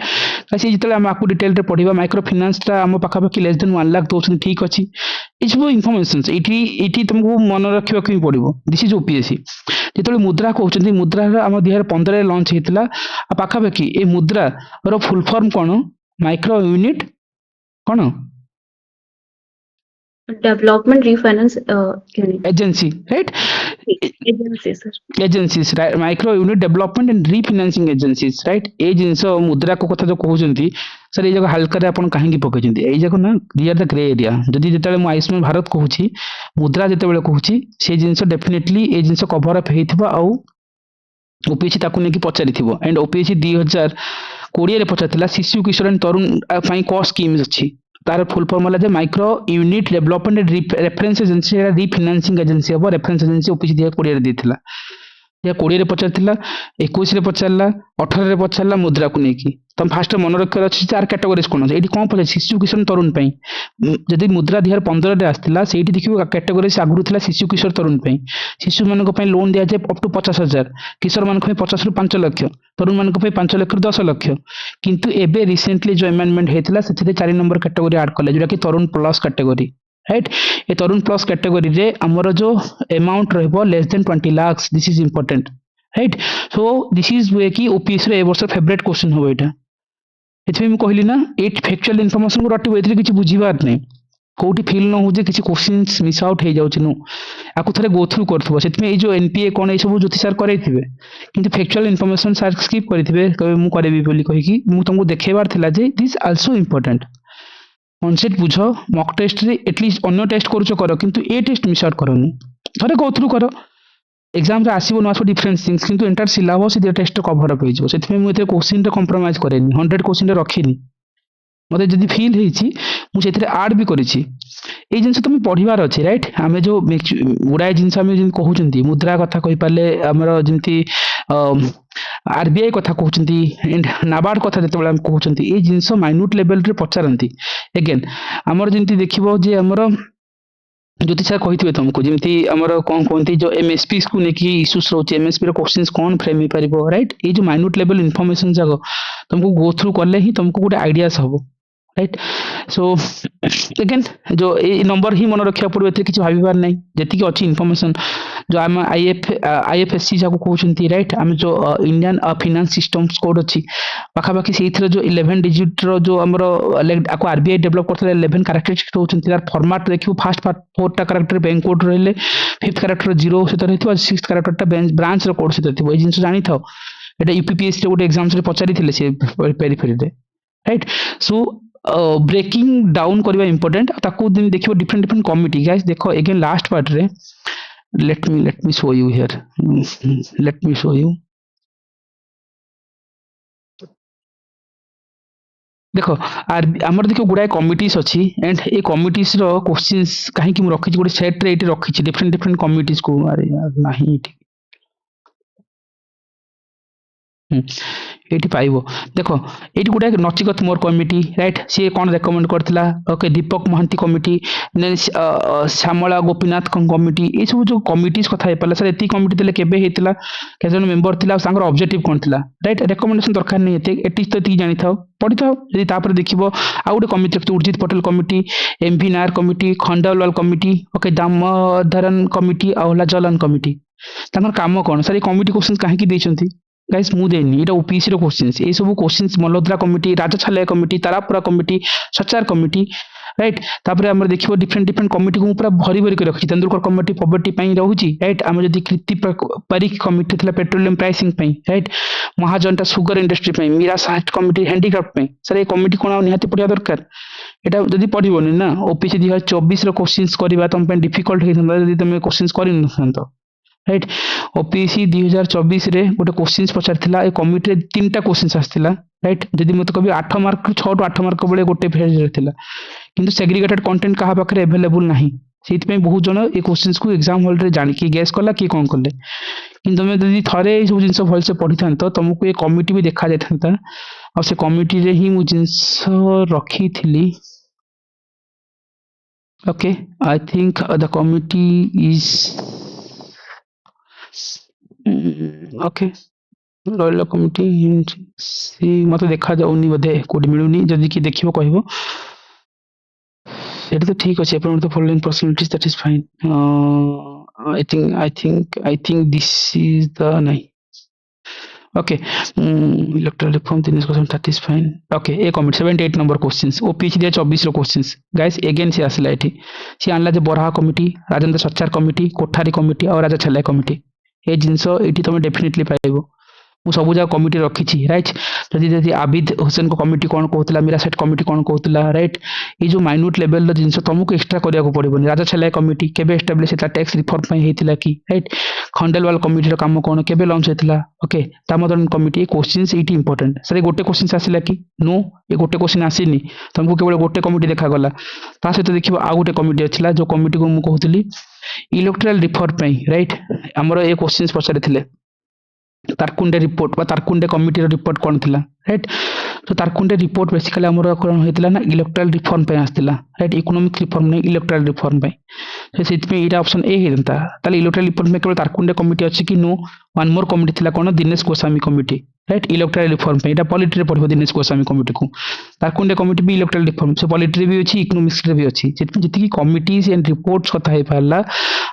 अच्छे जिते आपको डिटेल रे पढ़ा माइक्रो फाइनेंस आम पाखापाखि लेस देन 1 लाख दौरान ठीक अच्छी ये सब इनफर्मेशन ये तुमको मन रखा पड़ो दिस इज ओपीएससी जो मुद्रा कहते मुद्रा आम 2015 लॉन्च होता पाखापाखि ये मुद्रा रो फुल फॉर्म कौन माइक्रो यूनिट कौन development refinance unit agency right agency sir agencies micro unit development and refinancing agencies right ये जिनस मुद्रा को कथा जो कहते सर ये जगह हल्का आप कहीं पकड़ ये जगह ना दी आर द ग्रे एरिया जदि जो आयुष्मान भारत कहूँ मुद्रा जिते कहूँ से जिनस डेफिनेटली ये जिनस कभर अप होता ओपीएससी ताकू नहीं पचारि एंड ओपीएससी 2020 पचार शिशु किशोर एंड तरुण को स्कीम्स अच्छी तार फुल फॉर्म है micro unit development and reference agency refinancing agency हम रेफरेंस एजेंसी ओपीसी 2020 देता 20 पचार 21 पचारा 18 पचारा मुद्रा को लेकिन तुम फास्ट मन रखार अच्छे तार कैटेगोरीज कौन ये कौन पचार शिशु किशोर तरुण जदि मुद्रा 2015 आसाला से देखिए कैटेगोरीज आगुरी था शिशु किशोर तरुण शिशु मान लोन दि जाए अप टू 50,000 किशोर मान 50 ରୁ 5 लक्ष तरुण मान 5 लाख ରୁ 10 लक्ष किंतु एबे रिसेंटली जो अमेंडमेंट होता से 4 नंबर कैटेगोरी ऐड कले जोटा कि तरुण प्लस कैटेगोरी राइट ये तरुण प्लस कैटेगोरी रे हमर जो अमाउंट रहबो less than 20 lakh this is important right so this is way कि ओपीएससी रे ए वर्ष फेवरेट क्वेश्चन हो एटा एथि मैं कहली ना एट फैक्चुअल इनफॉरमेशन को रटिबो एथि किछि बुझिबार नै कोठी फील न हो जे किछि क्वेश्चंस मिस आउट हे जाउछि नो आकु थरे गो थ्रू करथबो सेति में ए जो एनपीए कोन ए सब ज्योति सर करैथिबे किंतु फैक्चुअल इनफॉरमेशन सर स्किप करथिबे कबे मु करबी बोली कहि कि मु तुमको देखेबार थिला जे दिस आल्सो इंपोर्टेंट कॉन्सेप्ट बुझो मॉक टेस्ट रे एटलीस्ट अन्य टेस्ट करूछ करो किंतु ए टेस्ट मिस आउट करनी थरे गो थ्रू करो एग्जाम रे आसीबो न आसो डिफरेंट थिंग्स किंतु एंटायर सिलेबस दे टेस्ट कवर अप हेजो सेति में मु एते क्वेश्चन रे कंप्रोमाइज करेनी 100 क्वेश्चन रे रखिनी मते जदि फील हेछि मु सेति ऐड भी करिछि ए जिंस तुम पढ़िबार अछि राइट आमे जो गुडाय जिंस आमे जिन कहउचंती मुद्रा कथा कहि पाले हमर जिंती आरबीआई कथा कहउचंती एंड नाबार्ड कथा जते हम कहउचंती ए जिंस माइन्यूट लेवल रे पचारंती अगेन हमर जिंती देखिबो जे हमर ज्योति सर कही तुमको जमी आम कौन कहते जो एमएसपी को लेकिन इश्यूज रोचे एमएसपी क्वेश्चन कौन फ्रेम हो पार राइट ये जो माइन्यूट लेवल इनफॉरमेशन जाक तुमको गो थ्रू कले ही तुमको गोटे आइडियाज हम राइट सो अगेन जो ये नंबर ही मन रखा पड़ो ए कि भाबार ना जी अच्छी इनफॉरमेशन जो आम आईएफएससी जहाँ कहते राइट आम जो इंडियन फाइनेंस सिस्टम्स कोड अच्छी पाखापाखि से जो 11 डिजिट जो आमर आरबीआई डेभलप करते 11 कैरेक्टरिस्टिक्स रोचे तार फॉर्मेट देखिए फास्ट 4टा कैरेक्टर बैंक कोड रहिले 5th कैरेक्टर 0 सहित रही 6th कैरेक्टर ब्रांच कोड सहित ये जिन जानी था ये यूपीपीएससी गोटे एग्जाम पचारि से periphery right so breaking down करबा इंपोर्टेंट ताकू देखिबो डिफरेंट डिफरेंट कमिटी गाइस देखो अगेन लास्ट पार्ट रे let me show you here let me show you देखो आमर देखो गुडाय कमिटीज अच्छी एंड ये कमिटीज रो क्वेश्चंस कहीं कि रखी गोटे सेट रे रखी डिफरेंट डिफरेंट कमिटीज को अरे यार नहीं ये पाइबो देखो ये गोटे नचिकत मोर कमिटी राइट सी कौन रेकमेंड करथिला ओके दीपक महांती कमिटी श्यामला गोपीनाथ कमिटी ये सब जो कमिटीज कथा हे पाला सर एती कमिटी देले केबे हेतिला केजन मेंबर थिला सांगर ऑब्जेक्टिव कोन थिला राइट रेकमेंडेशन दरकार नहीं एते एटी तो ती जानि थाओ पढि थाओ यदि तापर देखिबो आ गोटे कमिटी रखते Urjit Patel committee MV Nair committee Khandelwal committee okay Damodaran committee औला जलन कमिटी तांकर काम कोन सर ये कमिटी क्वेश्चन काहे की देछंती गाइस मु देनी एटा ओपीसी रो क्वेश्चंस ए सब क्वेश्चंस मल्होत्रा कमिटी राजा छालिया committee Tarapura committee सचार committee right तापर हमर देखिबो डिफरेंट डिफरेंट कमिटी को पूरा भरी भरी के रखि तेंदुलकर कमिटी पॉवर्टी पई रहउची राइट हम जदी कृति परिक कमिटी थला पेट्रोलियम प्राइसिंग पई राइट महाजनटा सुगर इंडस्ट्री पई मीरा साइट कमिटी हैंडीक्राफ्ट पई सर ए कमिटी कोन निहाती पडिया दरकार एटा जदी पढिबोनी ना ओपीसी 2024 रो क्वेश्चंस करबा तम पे डिफिकल्ट हेतंदा जदी तुम क्वेश्चंस करिन नथंतो राइट ओपीसी 2024 रे गोटे क्वेश्चंस पचारथिला ए कमिटी रे 3टा क्वेश्चंस आस्थिला राइट जदी मते कभी 8 मार्क 6 टू 8 मार्क बळे गोटे फेज रे थिला किंतु सेग्रीगेटेड कंटेंट कहा पाखरे अवेलेबल नाही सेति पे बहुत जन ए क्वेश्चंस को एग्जाम हॉल रे जानि कि गेस करला कि कोन करले किंतु मैं जदी थरे ए सब जिंस भल से पढिथान तो तुमको ए कमिटी भी देखा जायथांता और से कमिटी रे ही मु जिंस रखी थिली okay I think the committee is okay royal committee सी मत देखा जाउनी बदे कोड मिलुनी जदी कि देखिबो कहबो एटा तो ठीक अछि अपन तो following personalities that is fine I think this is the नहीं okay electoral reform 3% that is fine okay ए कमिटी 78 नंबर क्वेश्चंस ओपीसी 24 रो क्वेश्चंस गाइस अगेन से आसला एठी सी आनला जे बरहा committee Rajendra Sachar committee Kothari committee और राजा छल्या कमिटी ये जिनस ये तुम डेफिनेटली पाइबो मु सब जगह कमिटी रखी राइट जदि जदि आबिद हुसैन को कमिटी कौन कहला मीरा सेट कमिटी कौन कहला राइट ये जो माइन्यूट लेवल रो जिनस तुमको एक्स्ट्रा करिया को पड़िबोनी राजा छल्या कमिटी केबे एस्टैब्लिश हेतला टैक्स रिफॉर्म पई हेतिला की राइट खंडेलवाल कमिटी रो काम कोन केबे लॉन्च हेतिला ओके दामोदरन कमिटी क्वेश्चंस एटी इंपोर्टेंट सर ये गोटे क्वेश्चन आसिला कि नो ये गोटे क्वेश्चन आसीनी तुमको केवल गोटे कमिटी देखा गला ता सहित देखिबो आ गोटे कमिटी अछिला जो कमिटी को मु कहउतली इलेक्टोरल रिफॉर्म पई राइट हमरो ए क्वेश्चंस पछारे थिले तारकुंडे रिपोर्ट बा तारकुंडे कमिटी रो रिपोर्ट कोन थिला राइट तो तारकुंडे रिपोर्ट बेसिकली आमर कौन होता ना इलेक्ट्राल रिफॉर्म पे आसला राइट इकोनॉमिक रिफॉर्म नहीं इलेक्ट्राल रिफॉर्म पे तो से ऑप्शन ए होता ताले इलेक्ट्राल रिफॉर्म में केवल तारकुंडे कमिटी अच्छी कि नो वन मोर कमिटी थिला कौन Dinesh Goswami committee right electoral reform पे एटा पॉलिटी रे पढ़बो दिनेश गोस्वामी कमिटी को तारकुंडे कमिटी भी इलेक्ट्राल रिफॉर्म से पॉलिटी रे भी अच्छी इकोनॉमिक्स रे भी अच्छी जति कमिटीज एंड रिपोर्ट्स कथा हे पाला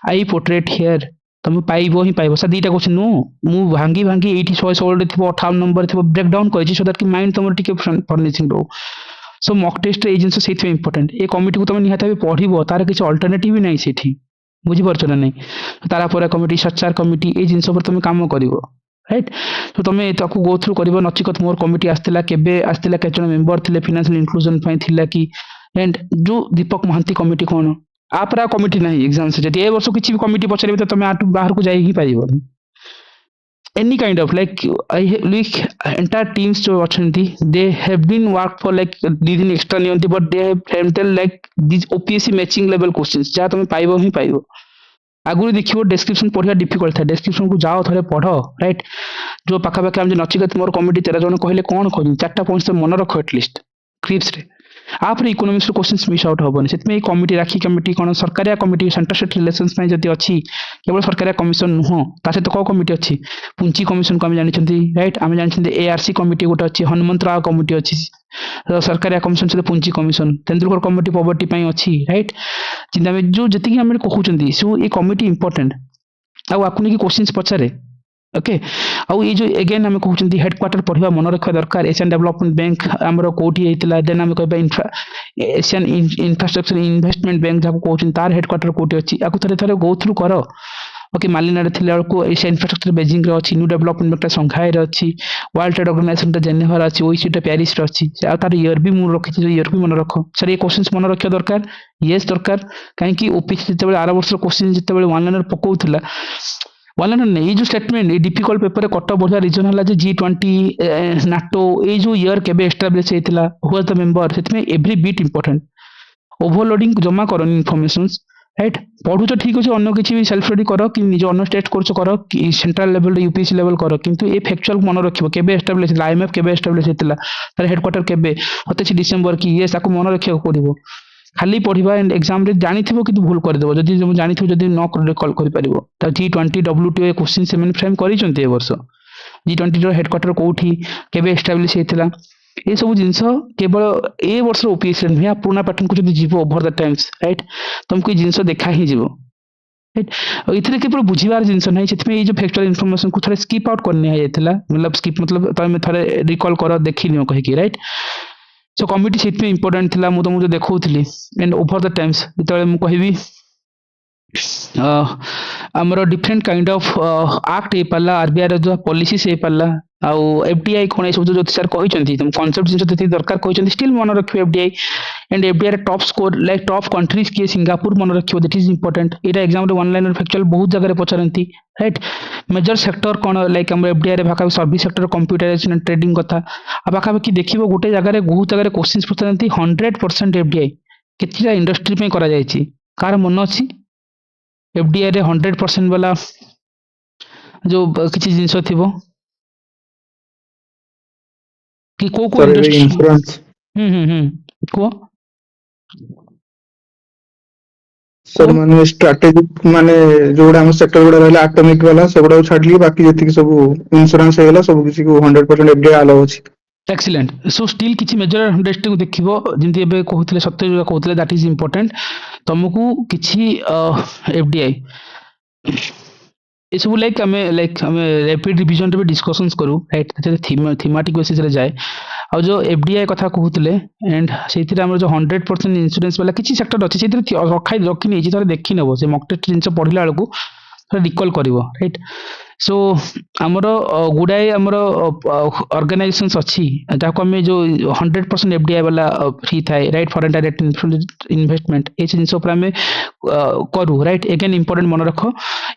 आई पोर्ट्रेट हियर तुम पाइबो ही पाइबो सर दीटा क्वेश्चन नो मु भांगी भांगी 80 रे थिबो 58 नंबर थिबो ब्रेक डाउन करिछि सो दैट कि माइंड तुम टिके फर्निशिंग रो सो मॉक टेस्ट ए जिंस से इंपोर्टेंट ए कमिटी को तुम निहाता भी पढ़िबो तार किछ अल्टरनेटिव भी नहीं सेठी बुझी परछ ना नहीं तारा पर कमिटी सचार कमिटी ए जिंस पर तुम काम करिवो राइट तो तुम ताकू गो थ्रू करिवो नचिकत मोर कमिटी आस्तिला केबे आस्तिला केचन मेंबर थिले फाइनेंशियल इंक्लूजन पई थिला कि एंड जो दीपक महांती कमिटी कोन आपरा कमिटी नहीं एग्जाम से जति ए वर्ष किछि भी कमिटी पछरे तो तुम आटू बाहर को जाई ही पाइबो any kind of like entire teams जो अछंती they have been work for like within extra नियंती but they have handled like these OPSC matching level questions जहाँ तुम्हें पाइबो ही पाइबो आगुरी देखिबो डिस्क्रिप्शन पढ़िया डिफिकल्ट था डिस्क्रिप्शन को जाओ थरे पढ़ राइट जो पाखा पाखा हम नचिकेत मोर कमिटी 13 जन कहले कोन कहनी चारटा पॉइंट्स मन रखो एटलिस्ट क्रिप्स रे आप इकोनॉमिक्स क्वेश्चंस मिस आउट होबनी से कमिटी राखी कमिटी कौन Sarkaria committee centre state relations में जति अच्छी केवल सरकारिया कमिशन नुह ता सहित कौ कमिटी अच्छी पुंची कमिशन को आम जानी राइट आम जानी एआरसी कमिटी गोटे अच्छी हनुमंत राव कमिटी अच्छी सरकारिया कमिशन सहित पुंची कमिशन तेंदुलकर कमिटी पॉवर्टी ପାଇଁ अच्छी राइट चिंता में जो जति आम कहउचंदी सो ए कमिटी इंपोर्टेंट आ आपने की क्वेश्चंस पचारे ओके आउ ये जो अगेन आम कहते हेडक्वार्टर पढ़ा मन रखा दरकार एशियन डेवलपमेंट बैंक आमर कौटी होता देन आम कह एशियन इंफ्रास्ट्रक्चर इन्वेस्टमेंट बैंक जहाँ कहते तार हेडक्वार्टर कौटी अच्छी आपको थे थे गो थ्रू कर ओके मालिनाडे थे एशिया इंफ्रास्ट्रक्चर बेजिंग रे अच्छी न्यू डेवलपमेंट बैंक संघाई अच्छी वर्ल्ड ट्रेड ऑर्गेनाइजेशन जेनेवा अच्छी ओईसीटा पेरिस अच्छी तार इयर भी मुझे रखी जो इयर भी मन रख सर ये क्वेश्चन मन रखा दरकार येस दरकार कहीं ओपीसी जो आर वर्ष क्वेश्चन जो वन लाइनर पकाउला वन लाइनर नहीं जो स्टेटमेंट ये डिफिकल्ट पेपर कट बढ़िया रिजन है G20 नाटो ये जो इयर केबे एस्टाब्लिश होता हु द मेंबर से एवरी बीट इंपोर्टेंट ओवरलोडिंग जमा करनी इनफॉरमेशंस राइट पढ़ुच ठीक अच्छे अन्न किसी भी सेल्फ स्टडी कर कि निज अन्न टेस्ट कर सेंट्रल लेवल यूपीएससी लेवल कर किंतु ए फैक्चुअल मन रखिबो केबे एस्टाब्लिश आईएमएफ केबे एस्टाब्लिश होता तार हेडक्वार्टर केबे 27 डिसेंबर कि ये ताको मन रखिया पड़िबो खाली पढ़ा एंड एग्जाम रे जानी थो कि भूल करदेव जदि जानी थो जदि न कॉल कर पारिबो त G20 WTO क्वेश्चन से फ्रेम करिसंते ए वर्ष G20 रो हेडक्वार्टर कोठी केबे एस्टाब्लिश हेतिला ये सब जिनस केवल ए वर्ष ओपीएससी नुहे पुराना पैटर्न को जब जीव ओभर द टाइम्स राइट तुमको जिनस देखा ही जीव राइट इथे केवल बुझीबार जिनस नहीं से ये जो फैक्चुअल इनफॉरमेशन को थोड़े स्किप आउट करने होता मतलब स्किप मतलब तुम थे रिकॉल कर देखी नियो कहीं राइट सो कमिटी से इंपोर्टेंट थिला मु तुमको देखौथली एंड ओभर द टाइम्स जेतले मु कहबी आमर डिफरेंट काइंड ऑफ एक्ट हे पाला आरबीआई रो जो पॉलिसी से पाला आउ एफडीआई कोन सब जो सर कहिसंती तुम कांसेप्ट जिन जति दरकार कहिसंती स्टिल मन रखियो एफडीआई एंड एफडीआई रे top score like top countries के सिंगापुर मन रखियो दैट इज इंपोर्टेंट एटा एग्जाम रे वन लाइनर फैक्चुअल बहुत जगह रे पचारंती राइट मेजर सेक्टर कोन लाइक हम एफडीआई रे भाका service sector computerisation and trading कथा आ भाका कि देखिबो गोटे जगह रे बहुत जगह रे क्वेश्चंस पचारंती 100% एफडीआई केतिरा इंडस्ट्री पे करा जायछि कार मन अछि एफडीआई रे 100% वाला जो किछि जिंस थिबो कि को इंडस्ट्री इंश्योरेंस को सर माने स्ट्रेटेजिक माने जोड़ा हम सेक्टर गुडा रहला एटॉमिक वाला सेगुडा छाडली बाकी जति सब इंश्योरेंस हेला सब किसी को 100% एफडीआई अलाउ अछि एक्सीलेंट सो स्टिल किछि मेजर इंडस्ट्री को देखिबो जेंति एबे कहउतले सत्य जो कहउतले दैट इज इंपोर्टेंट तुमको किछि एफडीआई ये सब लाइक हमें रैपिड रिवीजन रे डिस्कशंस करू राइट थीमेटिक बेसिस रे जाए आ जो एफडीआई कथा कहउतले एंड सेतिर हमर जो 100% इंश्योरेंस वाला किछि सेक्टर अछि सेतिर रखी नै थरे देखि नबो से मॉक टेस्ट जिंस पढिला बेलकू रिकॉल करिवो राइट सो आमर गुड़ाए आमर ऑर्गेनाइजेशंस अच्छी जहाँ आम जो 100% एफडीआई वाला फ्री थाए राइट फॉरेन डायरेक्ट इन्वेस्टमेंट ये जिन आम करूँ राइट एगेन इंपोर्टेंट मन रख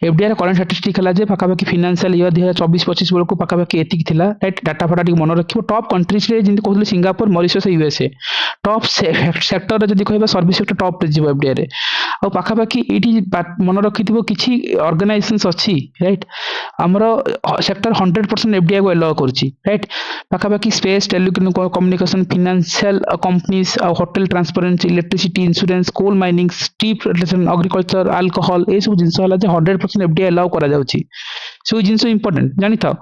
एफडीआई करंट स्टैटिस्टिक है पाखापाखि फाइनेंशियल ईयर 2024-25 बेलू पाखापाखि एतिक थिला राइट डाटा फाटा मन रखियो टॉप कंट्रीज रे जिंदे कहले Singapore Mauritius USA top sector जदि कहबा सर्विस सेक्टर टॉप रे जीव एफडीआई रे आ पाखापाखि एटी मन रखिथिबो किछि ऑर्गेनाइजेशंस अच्छी राइट आमर सेक्टर 100% एफडीआई को एलाउ करुच्ची राइट पाखापाखि space telecommunication financial companies hotel transparent electricity insurance coal mining steep agriculture alcohol ये सब जिनस 100% एफडीआई एलाउ करा जाउची सो जिनस इंपोर्टेंट जानि था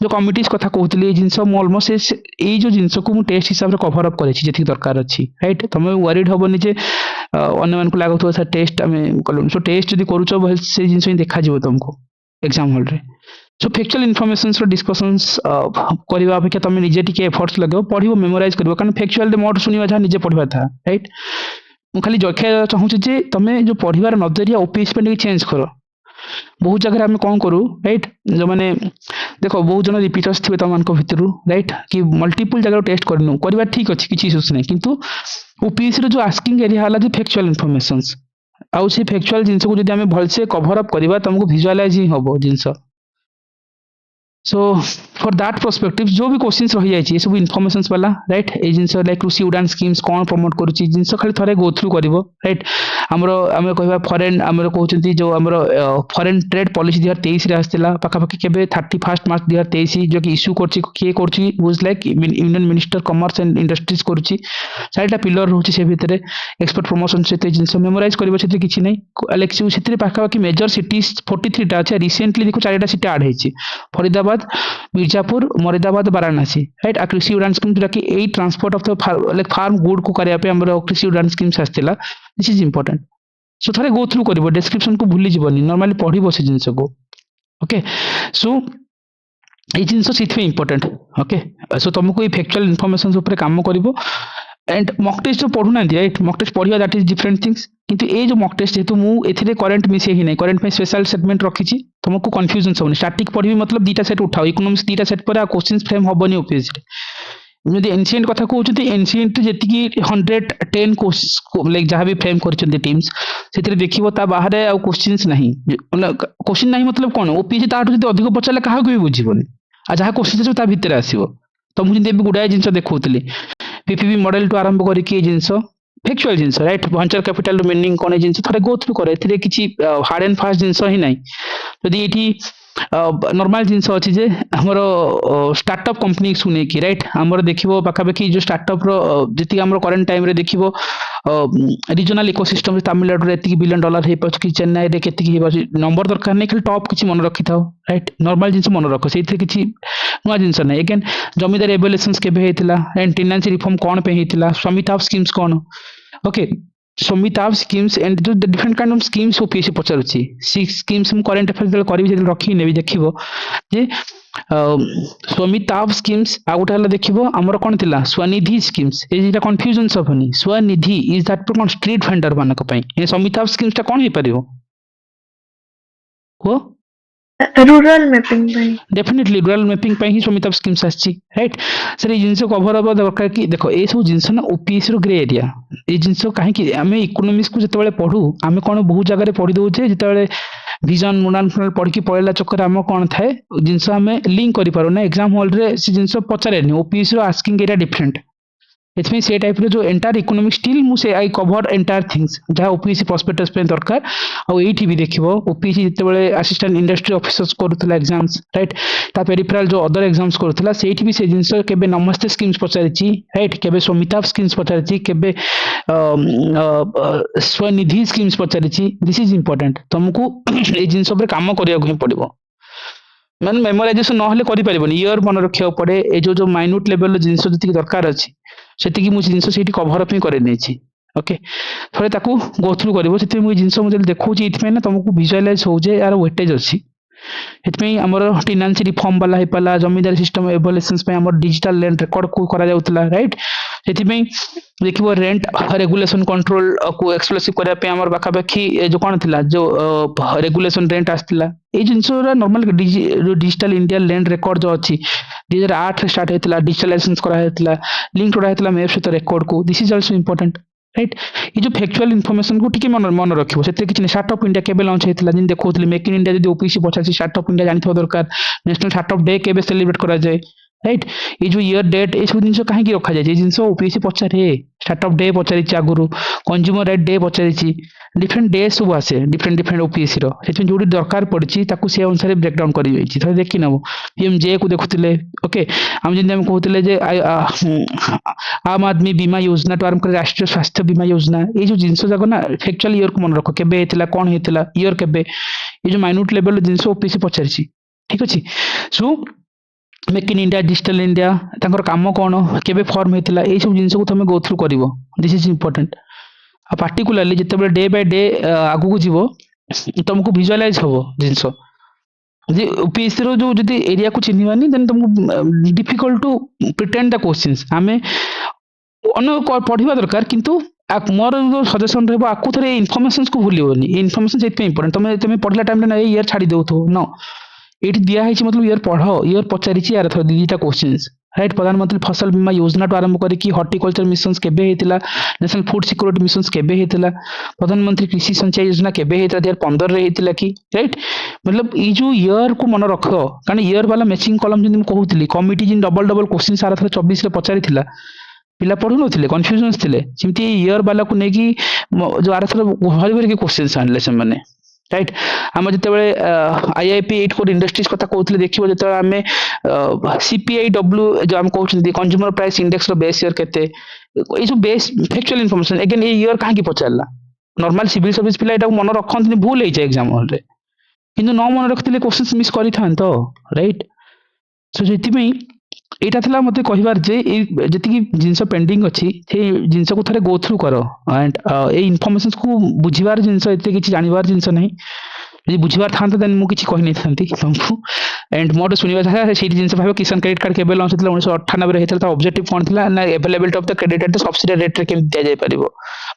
जो कमिटीज कथा कहते जिनस ऑलमोस्ट ये जो जिनस को मुझे टेस्ट हिसाब से कभर अप करेछि जेति दरकार अछि राइट तुम वरीड हबनी जे अन्य मान को लागत सर टेस्ट आम कलु सो टेस्ट जदि करूछ से जिनस ही देखा जीव तुमको एग्जाम हॉल रे सो फैक्चुअल इनफॉरमेशंस रो डिस्कशंस करबा अपेक्षा तुम निजे टिके एफर्ट्स लगो पढ़िबो मेमोराइज करबो कारण फैक्चुअल रे मोड सुनिबा जा निजे पढ़बा था राइट मु खाली जखिया चाहूछि जे तुम जो पढ़िबार नजरिया ओपीएस पे चेंज करो बहुत जगह आम कौन करूँ राइट जो मैंने देख बहुत जन रिपीटर्स थे तुम भितर राइट कि मल्टीपल जगह टेस्ट करनु करवा ठीक अच्छे किसी इश्यूज नहीं किंतु ओपीएस जो आस्किंग एरिया है फैक्चुअल इनफॉरमेशंस आउ से फैक्चुअल जिनस को जब भलसे कभर अप करवा तुमको विजुअलाइज ही हम जिनस सो फॉर दैट पर्सपेक्टिव जो भी क्वेश्चंस रही जाए सब इनफॉरमेशंस वाला राइट ये जिनस लाइक कृषि उड़ान स्कीम्स कौन प्रमोट करुच्ची जिनस खाली थोड़े गो थ्रू कर राइट आमर आम कह फरेन आमर कहते जो आमर फरेन ट्रेड पॉलिसी 2023 रे आसला पाखापाखि केबे 31 मार्च 2023 जो कि इश्यू करछि किए करछि was like union minister commerce and industries करछि साइडा पिलर रहउछि से भितरे एक्सपोर्ट प्रमोशन से जिनस मेमोराइज करबो से किछि नै लेक्चर से पाखापाखि मेजर सिटीज 43 टा अछि रिसेंटली देखो 4टा सिटी ऐड हेछि फरीदाबाद मिर्जापुर मोरादाबाद वाराणसी राइट आ कृषि उड़ान स्कीम जोटा कि a transport of the like farm good को करया पे हमर कृषि उड़ान स्कीम्स आस्तिला दिस इज इंपोर्टेंट सो थोड़े गो थ्रू करबो डिस्क्रिप्शन को भूली जीवनी नॉर्मली पढ़िबो से जिंस को ओके सो ये जिंस सिथि इंपोर्टेंट ओके सो तुमको ये फैक्चुअल इनफॉरमेशन ऊपर काम करबो एंड मॉक टेस्ट जो पढ़ुना राइट मॉक टेस्ट पढ़िया दैट इज डिफरेंट थिंग्स किंतु ए जो मॉक टेस्ट जेतु मु एथिरे करंट मिसे ही नहीं करंट में स्पेशल सेगमेंट रखिछि तुमको कंफ्यूजन होनी स्टैटिक पढ़ी मतलब दीटा सेट उठाओ इकोनॉमिक्स दीटा सेट पर क्वेश्चंस फ्रेम हबनी ओपीएस रे जदि एंशिएंट कथा कहउछथि एंशिएंट जेतिकी 110 कोर्स लाइक जहां भी फ्रेम करछन्ते टीम्स सेतिरे देखिबो ता बाहर आ क्वेश्चंस नहीं क्वेश्चन नहीं मतलब कोन ओपीएस ताटू जदि अधिक पचाले काहा को भी बुझिबोनी आ जहां क्वेश्चन ता भीतर आसीबो तो मु जदि गुडाय जिंस देखौतली पीपीपी मॉडल टू आरंभ करके जिनस फैक्चुअल जिनस राइट वेंचर कैपिटल मीनिंग कौन जिनस थोड़े गो थ्रू करे एथिरे किछि हार्ड एंड फास्ट जिनस ही नहीं जदि एठी नॉर्मल जिनस अछि जे हमर स्टार्टअप कंपनी सुने की राइट हमर देखिबो पाखापाखि जो स्टार्टअप रो जति हमर करंट टाइम रे देखिबो रीजनल इकोसिस्टम तमिलनाडु रे $1 बिलियन हे पछ कि चेन्नई रे केति हे बस नंबर दरकार नहीं खाली टॉप किछि मन रखि थाओ राइट नॉर्मल जिनस मन रखो सेथि किछि नुआ जिनस नहीं अगेन जमीदार एवोल्यूशंस केबे हेतिला एंड टेनेंसी रिफॉर्म कोन पे हेतिला स्वामित्व स्कीम्स कोन ओके स्वामित्व स्कीम्स एंड जो different kind of schemes OPSC पचारुछि सिक्स स्कीम्स हम करंट अफेयर्स करबी जे रखी नेबी देखिबो जे स्वामित्व स्कीम्स आ गोटे हला देखिबो हमर कोन थिला स्वनिधि स्कीम्स ए जेटा कंफ्यूजन सब Honey Svanidhi is that cone street vendor मानक पई ए स्वामित्व स्कीम्स ता कोन हे परिबो को रूरल मैपिंग ପାଇଁ डेफिनेटली रूरल मैपिंग ପାଇଁ ही स्वामित्व स्कीम्स आछि राइट सर ये जिनस कवर अब दरकार कि देखो ए सब जिनस ना ओपीएस रो ग्रे एरिया ए जिनस काहे कि हमें इकोनॉमिक्स को जतबेले पढू हमें कोन बहुत जगह रे पढी दउ छे जतबेले विजन मुनान पढ़ के पळेला चक्कर हम कोन थाए जिनस हमें लिंक करि पारो ना एग्जाम हॉल रे से जिनस पचारेनी ओपीएस रो आस्किंग एरिया डिफरेंट इसमें से टाइप रो जो एंटायर इकोनॉमिक स्टिल मु से आई कवर एंटायर थिंग्स जहाँ ओपीएससी प्रोस्पेक्टस पे दरकार आ एठी भी देखिबो ओपीएससी जतबेले असिस्टेंट इंडस्ट्री ऑफिसर्स करूतला एग्जाम्स राइट ता पेरिफेरल जो अदर एग्जाम्स करूतला सेठी भी से जिंस केबे नमस्ते स्कीम्स पचारिची राइट केबे स्वामित्व स्कीम्स पचारिची केबे स्वनिधि स्कीम्स पचारिची दिस इज इंपोर्टेंट तुमको ए जिंस पर काम करिया को ही पड़िबो मान मेमोराइजेशन न होले करि परिबोनी ईयर मन रखिया पड़े ए जो माइन्यूट लेवल जिंस जति दरकार अछि सेति मु जिंस सेठी कवर अप करे नै छी ओके थोड़े ताकू गो थ्रू करबो सेति मु जिंस मु देखौ छी इथमे ना तुमको विजुअलाइज हो जे यार वेटेज अछि इथमे हमर टेनेंसी रिफॉर्म वाला हे पला जमीदार सिस्टम एवोल्यूशंस पे हमर डिजिटल लैंड रिकॉर्ड को करा जाउतला राइट सेति में देखिबो रेंट रेगुलेशन कंट्रोल को एक्सप्लोसिव करा पे हमर बाखाबाखी जो कोन थिला जो रेगुलेशन रेंट आस्तिला ए जिंसरा normal digital India land record जो अछि 2008 रे स्टार्ट हेतला डिजिटलाइजेशन करा हेतला लिंक करा हेतला मैप सहित रिकॉर्ड को this is also important right ये जो फैक्चुअल इनफॉरमेशन को टिके मन रखिबो सेते किछ स्टार्टअप इंडिया केबे लॉन्च हेतला जिन देखौतले मेक इन इंडिया जदी ओपीसी पछासी स्टार्टअप इंडिया जानि थो दरकार नेशनल स्टार्टअप डे केबे सेलिब्रेट करा जाय राइट ये जो इयर डेट ये सब जिन कहीं रखा जाए जिन ओपीएससी पचारे स्टार्ट अप डे पचारि आगुरी कंज्यूमर राइट डे पचारि डिफरेंट डे सब आसे डिफरेंट डिफरेंट ओपीएससी जो दरकार पड़ी से अनुसार ब्रेकडाउन कर देखी नब पीएमजे को देखुले ओके आम जमी कहते आम आदमी बीमा योजना टू आरंभ कर राष्ट्रीय स्वास्थ्य बीमा योजना ये जो जिन जाक ना फैक्चुअल इयर को मन रख के कौन होता इयर के ये जो माइन्यूट लेवल जिन ओपीएससी पचारि ठीक अच्छे so make in India digital India तांकर काम कौन केबे फॉर्म होता ये सब जिन को तुम गो थ्रू कर दिस इज इम्पोर्टेंट पार्टिकुलरली जिते डे बाय डे आगू को जीव तुमको विजुअलाइज हम जिनस ओपीएससी रो जो जदि एरिया को चिन्हवानी देन तुमको difficult to pretend the questions आमे अन्य पढ़िबा दरकार किंतु मोर जो सजेशन रहबो आकु थरे इन्फॉर्मेशंस को भूलियोनी इन्फॉर्मेशन सेते इंपोर्टेंट तुम पढ़ला टाइम ना ईयर छाड़ी देउथो नो ये दिया है मतलब ईयर पढ़ ईयर पचारि यार थोड़ा दीटा क्वेश्चंस राइट प्रधानमंत्री फसल बीमा योजना टू आरंभ करके हॉर्टिकल्चर मिशन केबे हेतिला नेशनल फूड सिक्योरिटी मिशन केबे हेतिला प्रधानमंत्री कृषि सिंचाई योजना केबे हेतिला 2015 रे हेतिला कि राइट मतलब ये जो ईयर को मन रख कारण ईयर वाला मैचिंग कॉलम जिन कहूली कमिटी जिन डबल डबल क्वेश्चन सारा थोड़ा 24 रे पचारि पिला पढ़ु नथिले कन्फ्यूजन थिले सेमती ईयर वाला को नेकी जो आर थोड़ा भरी भरी क्वेश्चन आनले से माने राइट आम जिते आईआईपी 8 कोर इंडस्ट्रीज कथा कहते देखिए जो आम सीपीआईडब्ल्यू जो आम कहते कंज्यूमर प्राइस इंडेक्स रो बेस ईयर केते ये जो बेस फैक्चुअल इन्फॉर्मेशन अगेन ये ईयर कहीं पचारा नॉर्मल सिविल सर्विस पिला एटा मन रखते भूल हो एग्जाम हॉल रे किंतु न मन रखते क्वेश्चन मिस करि थांतो राइट सो जेति एटा थला मते कहिबार जे जति जिंस पेंडिंग अछि से जिंस को थरे गो थ्रू करो एंड ए इन्फॉर्मेशंस को बुझिबार जिंस एते किछि जानिबार जिंस नहीं यदि बुझिबार थांत देन मु किछि कहि नै थांती तुमको एंड मोर सुनिबा था से जिंस भाबो किसान क्रेडिट कार्ड केबे लॉन्च होतला 1998 रे हेतला ता ऑब्जेक्टिव कोन थिला ना availability of the credit at the subsidy rate रे केम दिया जाय परिबो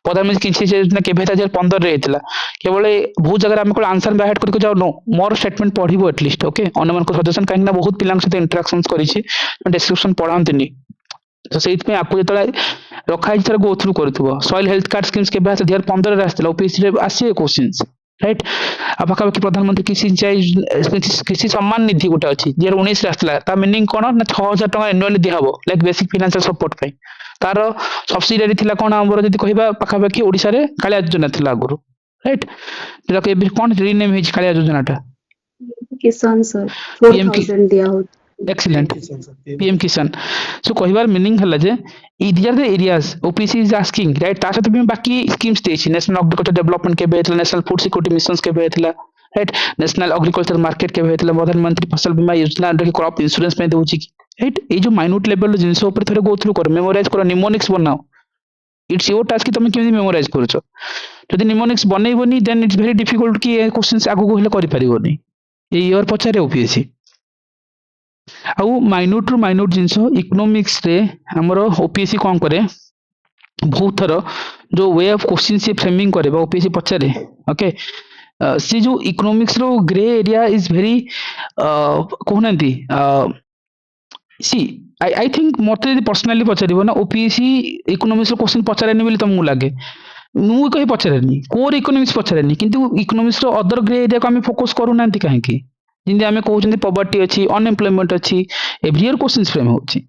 प्रधानमंत्री किछि से ना केबे 2015 रे हेतला केवल बहुत जगह हम को आंसर बाहेट करके जाओ नो मोर स्टेटमेंट पढिबो एटलीस्ट ओके अन्य को सजेशन काहे ना बहुत पिलांग साथे इंटरेक्शंस करिछि डिस्क्रिप्शन पढांतनी तो से आपको जो रखाई थोड़ा गो थ्रू करुव सॉइल हेल्थ कार्ड स्कीम्स के 2015 आसला ओपीएससी रे आसी क्वेश्चंस राइट आ पाखापाखि प्रधानमंत्री कृषि सम्मान निधि गोटे अच्छी 2019 रे आसला ता मीनिंग कोन ना 6000 टका एनुअली दिया हबो लाइक बेसिक फाइनेंशियल सपोर्ट पे तार सब्सिडी थिला कोन हमर जदी कहिबा पाखापाखि ओडिसा रे कालिया योजना थिला आगुरु राइट जेटा के कोन रीनेम हे कालिया योजना टा किसान सर 4000 दिया हो एक्सीलेंट पीएम किसान सो कहिबार मीनिंग हला जे these are the areas OPC is asking right ता सहित बाकी स्कीम्स देछि नेशनल एग्रीकल्चर डेवलपमेंट के बेथला नेशनल फूड सिक्योरिटी मिशंस के बेथला राइट नेशनल एग्रीकल्चर मार्केट के बेथला प्रधानमंत्री फसल बीमा योजना अंडर क्रॉप इंश्योरेंस में दोछि राइट ए जो माइन्यूट लेवल जिंस ऊपर थोड़े गो थ्रू कर मेमोराइज करो निमोनिक्स बनाओ इट्स योर टास्क कि तुम केमि मेमोराइज करछो जदि निमोनिक्स बनैबोनी देन इट्स वेरी डिफिकल्ट कि क्वेश्चंस आगु को हेले करि परिबोनी ए ईयर पछारे ओपीएससी आउ माइन्यूट रु माइन्यूट जिनस इकोनॉमिक्स रे हमरो ओपीएससी कोन करे बहुत थर जो वे ऑफ क्वेश्चन से फ्रेमिंग करे बा ओपीएससी पचारे ओके सी जो इकोनॉमिक्स रो grey area is very कहनती C I think मते यदि पर्सनली पचारिबो ना ओपीएससी इकोनॉमिक्स रो क्वेश्चन पचारेनी बोली तुमको लागे मु कहि पचारेनी कोर इकोनॉमिक्स पचारेनी किंतु इकोनॉमिक्स रो अदर ग्रे एरिया को हम फोकस करू नांती काहे की जिंदे आमे कहउछन्ती पॉवर्टी अछि अनएम्प्लॉयमेंट अछि एवरी ईयर क्वेश्चंस फ्रेम होछि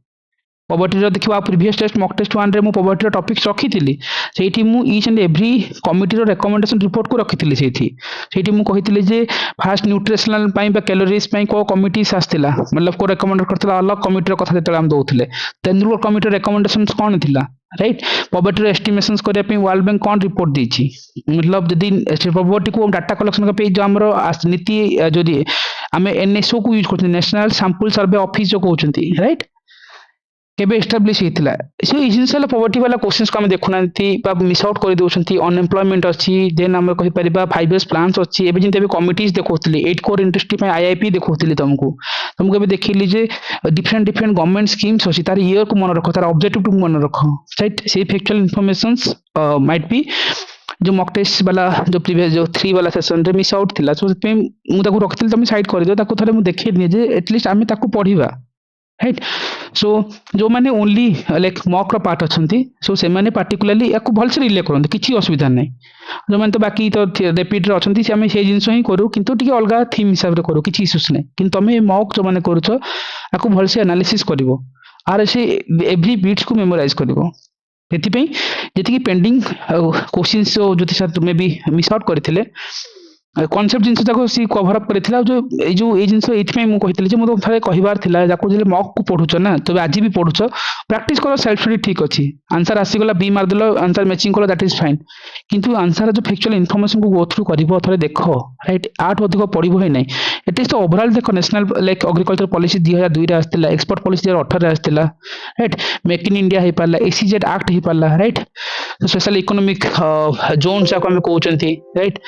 पॉवर्टी रो देखिबा प्रीवियस टेस्ट मॉक टेस्ट 1 रे मु पॉवर्टी रो टॉपिक्स रखिथिली सेठी मु ईच एंड एवरी कमिटी रो रिकमेंडेशन रिपोर्ट को रखिथिली सेठी मु कहिथिली जे फास्ट न्यूट्रिशनल पई बा कैलोरीज पई को कमिटीज आस्थिला मतलब को रिकमेंड करथला अलग कमिटी रो कथा देतला हम दोउथले तेंद्रुर कमिटी रो रिकमेंडेशंस कोन थिला राइट पॉवर्टी रो एस्टिमेशंस करिया पई वर्ल्ड बैंक कोन रिपोर्ट देछि मतलब जदी पॉवर्टी को डाटा कलेक्शन पे जो हमरो नीति जदी आमे एनएसओ को यूज करते नेशनल सैंपल सर्वे ऑफिस जो कहउछन्ती राइट केबे एस्टैब्लिश हेतिला सो इसेंशियल पॉवर्टी वाला क्वेश्चंस को हम देखुनांती बा मिस आउट कर दोछन्ती अनएम्प्लॉयमेंट अछि देन हम कहि परिबा 5 इयर्स प्लान्स अछि एबे जिते कमिटीज देखौतली 8 कोर इंडस्ट्री पे आईआईपी देखौतली तुमको एबे देखिली जे डिफरेंट गवर्नमेंट स्कीम्स अछि तार ईयर को मन रखो तार ऑब्जेक्टिव को मन रखो राइट से फैक्चुअल इंफॉर्मेशंस माइट बी जो मॉक टेस्ट वाला जो प्रीवियस जो 3 वाला सेशन रे मिस आउट थिला सो मु ताको रखथिल तुम साइड कर दियो ताको थरे मु देखि नि जे एटलीस्ट आमे ताको पढिबा राइट सो जो मैंने ओनली लाइक मॉक रो पार्ट अच्छी सो से मैंने पार्टिकुलाली या भलसे रिले करते किसी असुविधा नहीं जो मैंने तो बाकी तो रेपिड अच्छा से आम से जिन ही करूँ कि अलग थीम हिसाब से करूँ किसी इश्यूज नहीं कि तुम मॉक जो मैंने करुच आपको भलसे एनालिसिस कर आर से एव्री बिट्स को मेमोराइज कर जी पेंडिंग क्वेश्चन जो सर तुम्हें भी मिस आउट करते कनसेप्ट जिन सी कभर अप करथिला जो ये जिन ये कहते मतलब थे कहबार मॉक को पढ़ुच ना तो आज भी पढ़ुच प्रैक्टिस कर सेल्फ स्टडी ठीक अच्छी आंसर आसीगला बी मारदेल आंसर मैचिंग कल दैट इज फाइन किंतु आंसर जो फैक्चुअल इनफॉरमेशन को गो थ्रू कर थे देख राइट आठ अधिक पढ़ो ही ना एटलिस्ट ओवरऑल देख नेशनल लाइक एग्रीकल्चर पॉलिसी 2002 आसला एक्सपोर्ट पॉलिसी 2018 आसला राइट मेक इन इंडिया हो पारा एसीजेड एक्ट हो पारा राइट स्पेशल इकोनॉमिक जोन जाको हम कहते राइट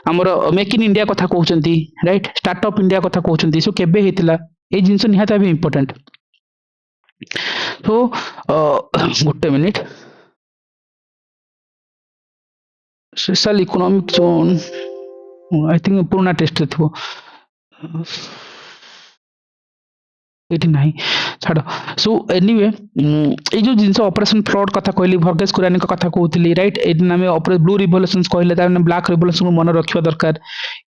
आमर मेक इन इंडिया कथा कहते राइट स्टार्टअप इंडिया कथा कहते सो केबे हेतिला ए जिंस निहात भी इम्पोर्टेंट तो गोटे minute special economic zone I think पुराना टेस्ट थो ये नहीं छाड़ सो एनीवे ये जो जिन ऑपरेशन फ्लड कथा कहली भर्गेश कुरानी कथा कहती राइट आम ब्लू रिवोल्यूशंस कहले ब्लैक रिवोल्यूशन को मन रखा दरकार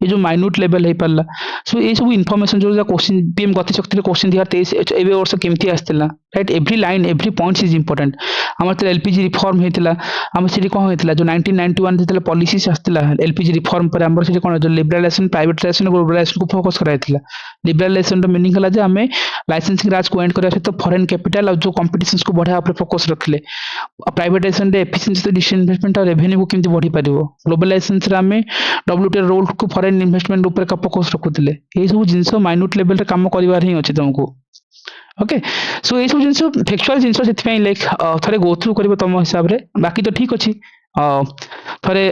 ये जो माइन्यूट लेवल हो पारा सो ये सब इनफॉरमेशन जो क्वेश्चन पीएम गतिशक्ति क्वेश्चन 2023 ए वर्ष केमती आसला right every line every points is important आम तो एलपीजी रिफॉर्म होता आम से कौन होता जो 1991 जो पॉलिसीज आसला एलपीजी रिफॉर्म पर आम से कौन जो लिबरालाइजेशन प्राइवेटाइजेशन ग्लोबलाइजेशन को फोकस कराइला लिबरालाइजेशन मीनिंग है आम लाइसेंसिंग राज को एंड करने सहित फॉरेन कैपिटल और जो कंपटीशन को बढ़ावा पर फोकस रखिले प्राइवेटाइजेशन रे एफिशिएंसी डिजिटल इन्वेस्टमेंट और रेवेन्यू को केमती बढ़ी पारिबो ग्लोबलाइजेशन रे आम डब्ल्यूटीओ रोल को फॉरेन इन्वेस्टमेंट ऊपर का फोकस रखुले ये सब जिनस माइन्यूट लेवल रे काम करिवार ही अछि तुमको ओके सो ये सब जिनस फैक्चुअल जिनस से लाइक थरे गो थ्रू करिवो तुम हिसाब रे बाकी तो ठीक अछि थरे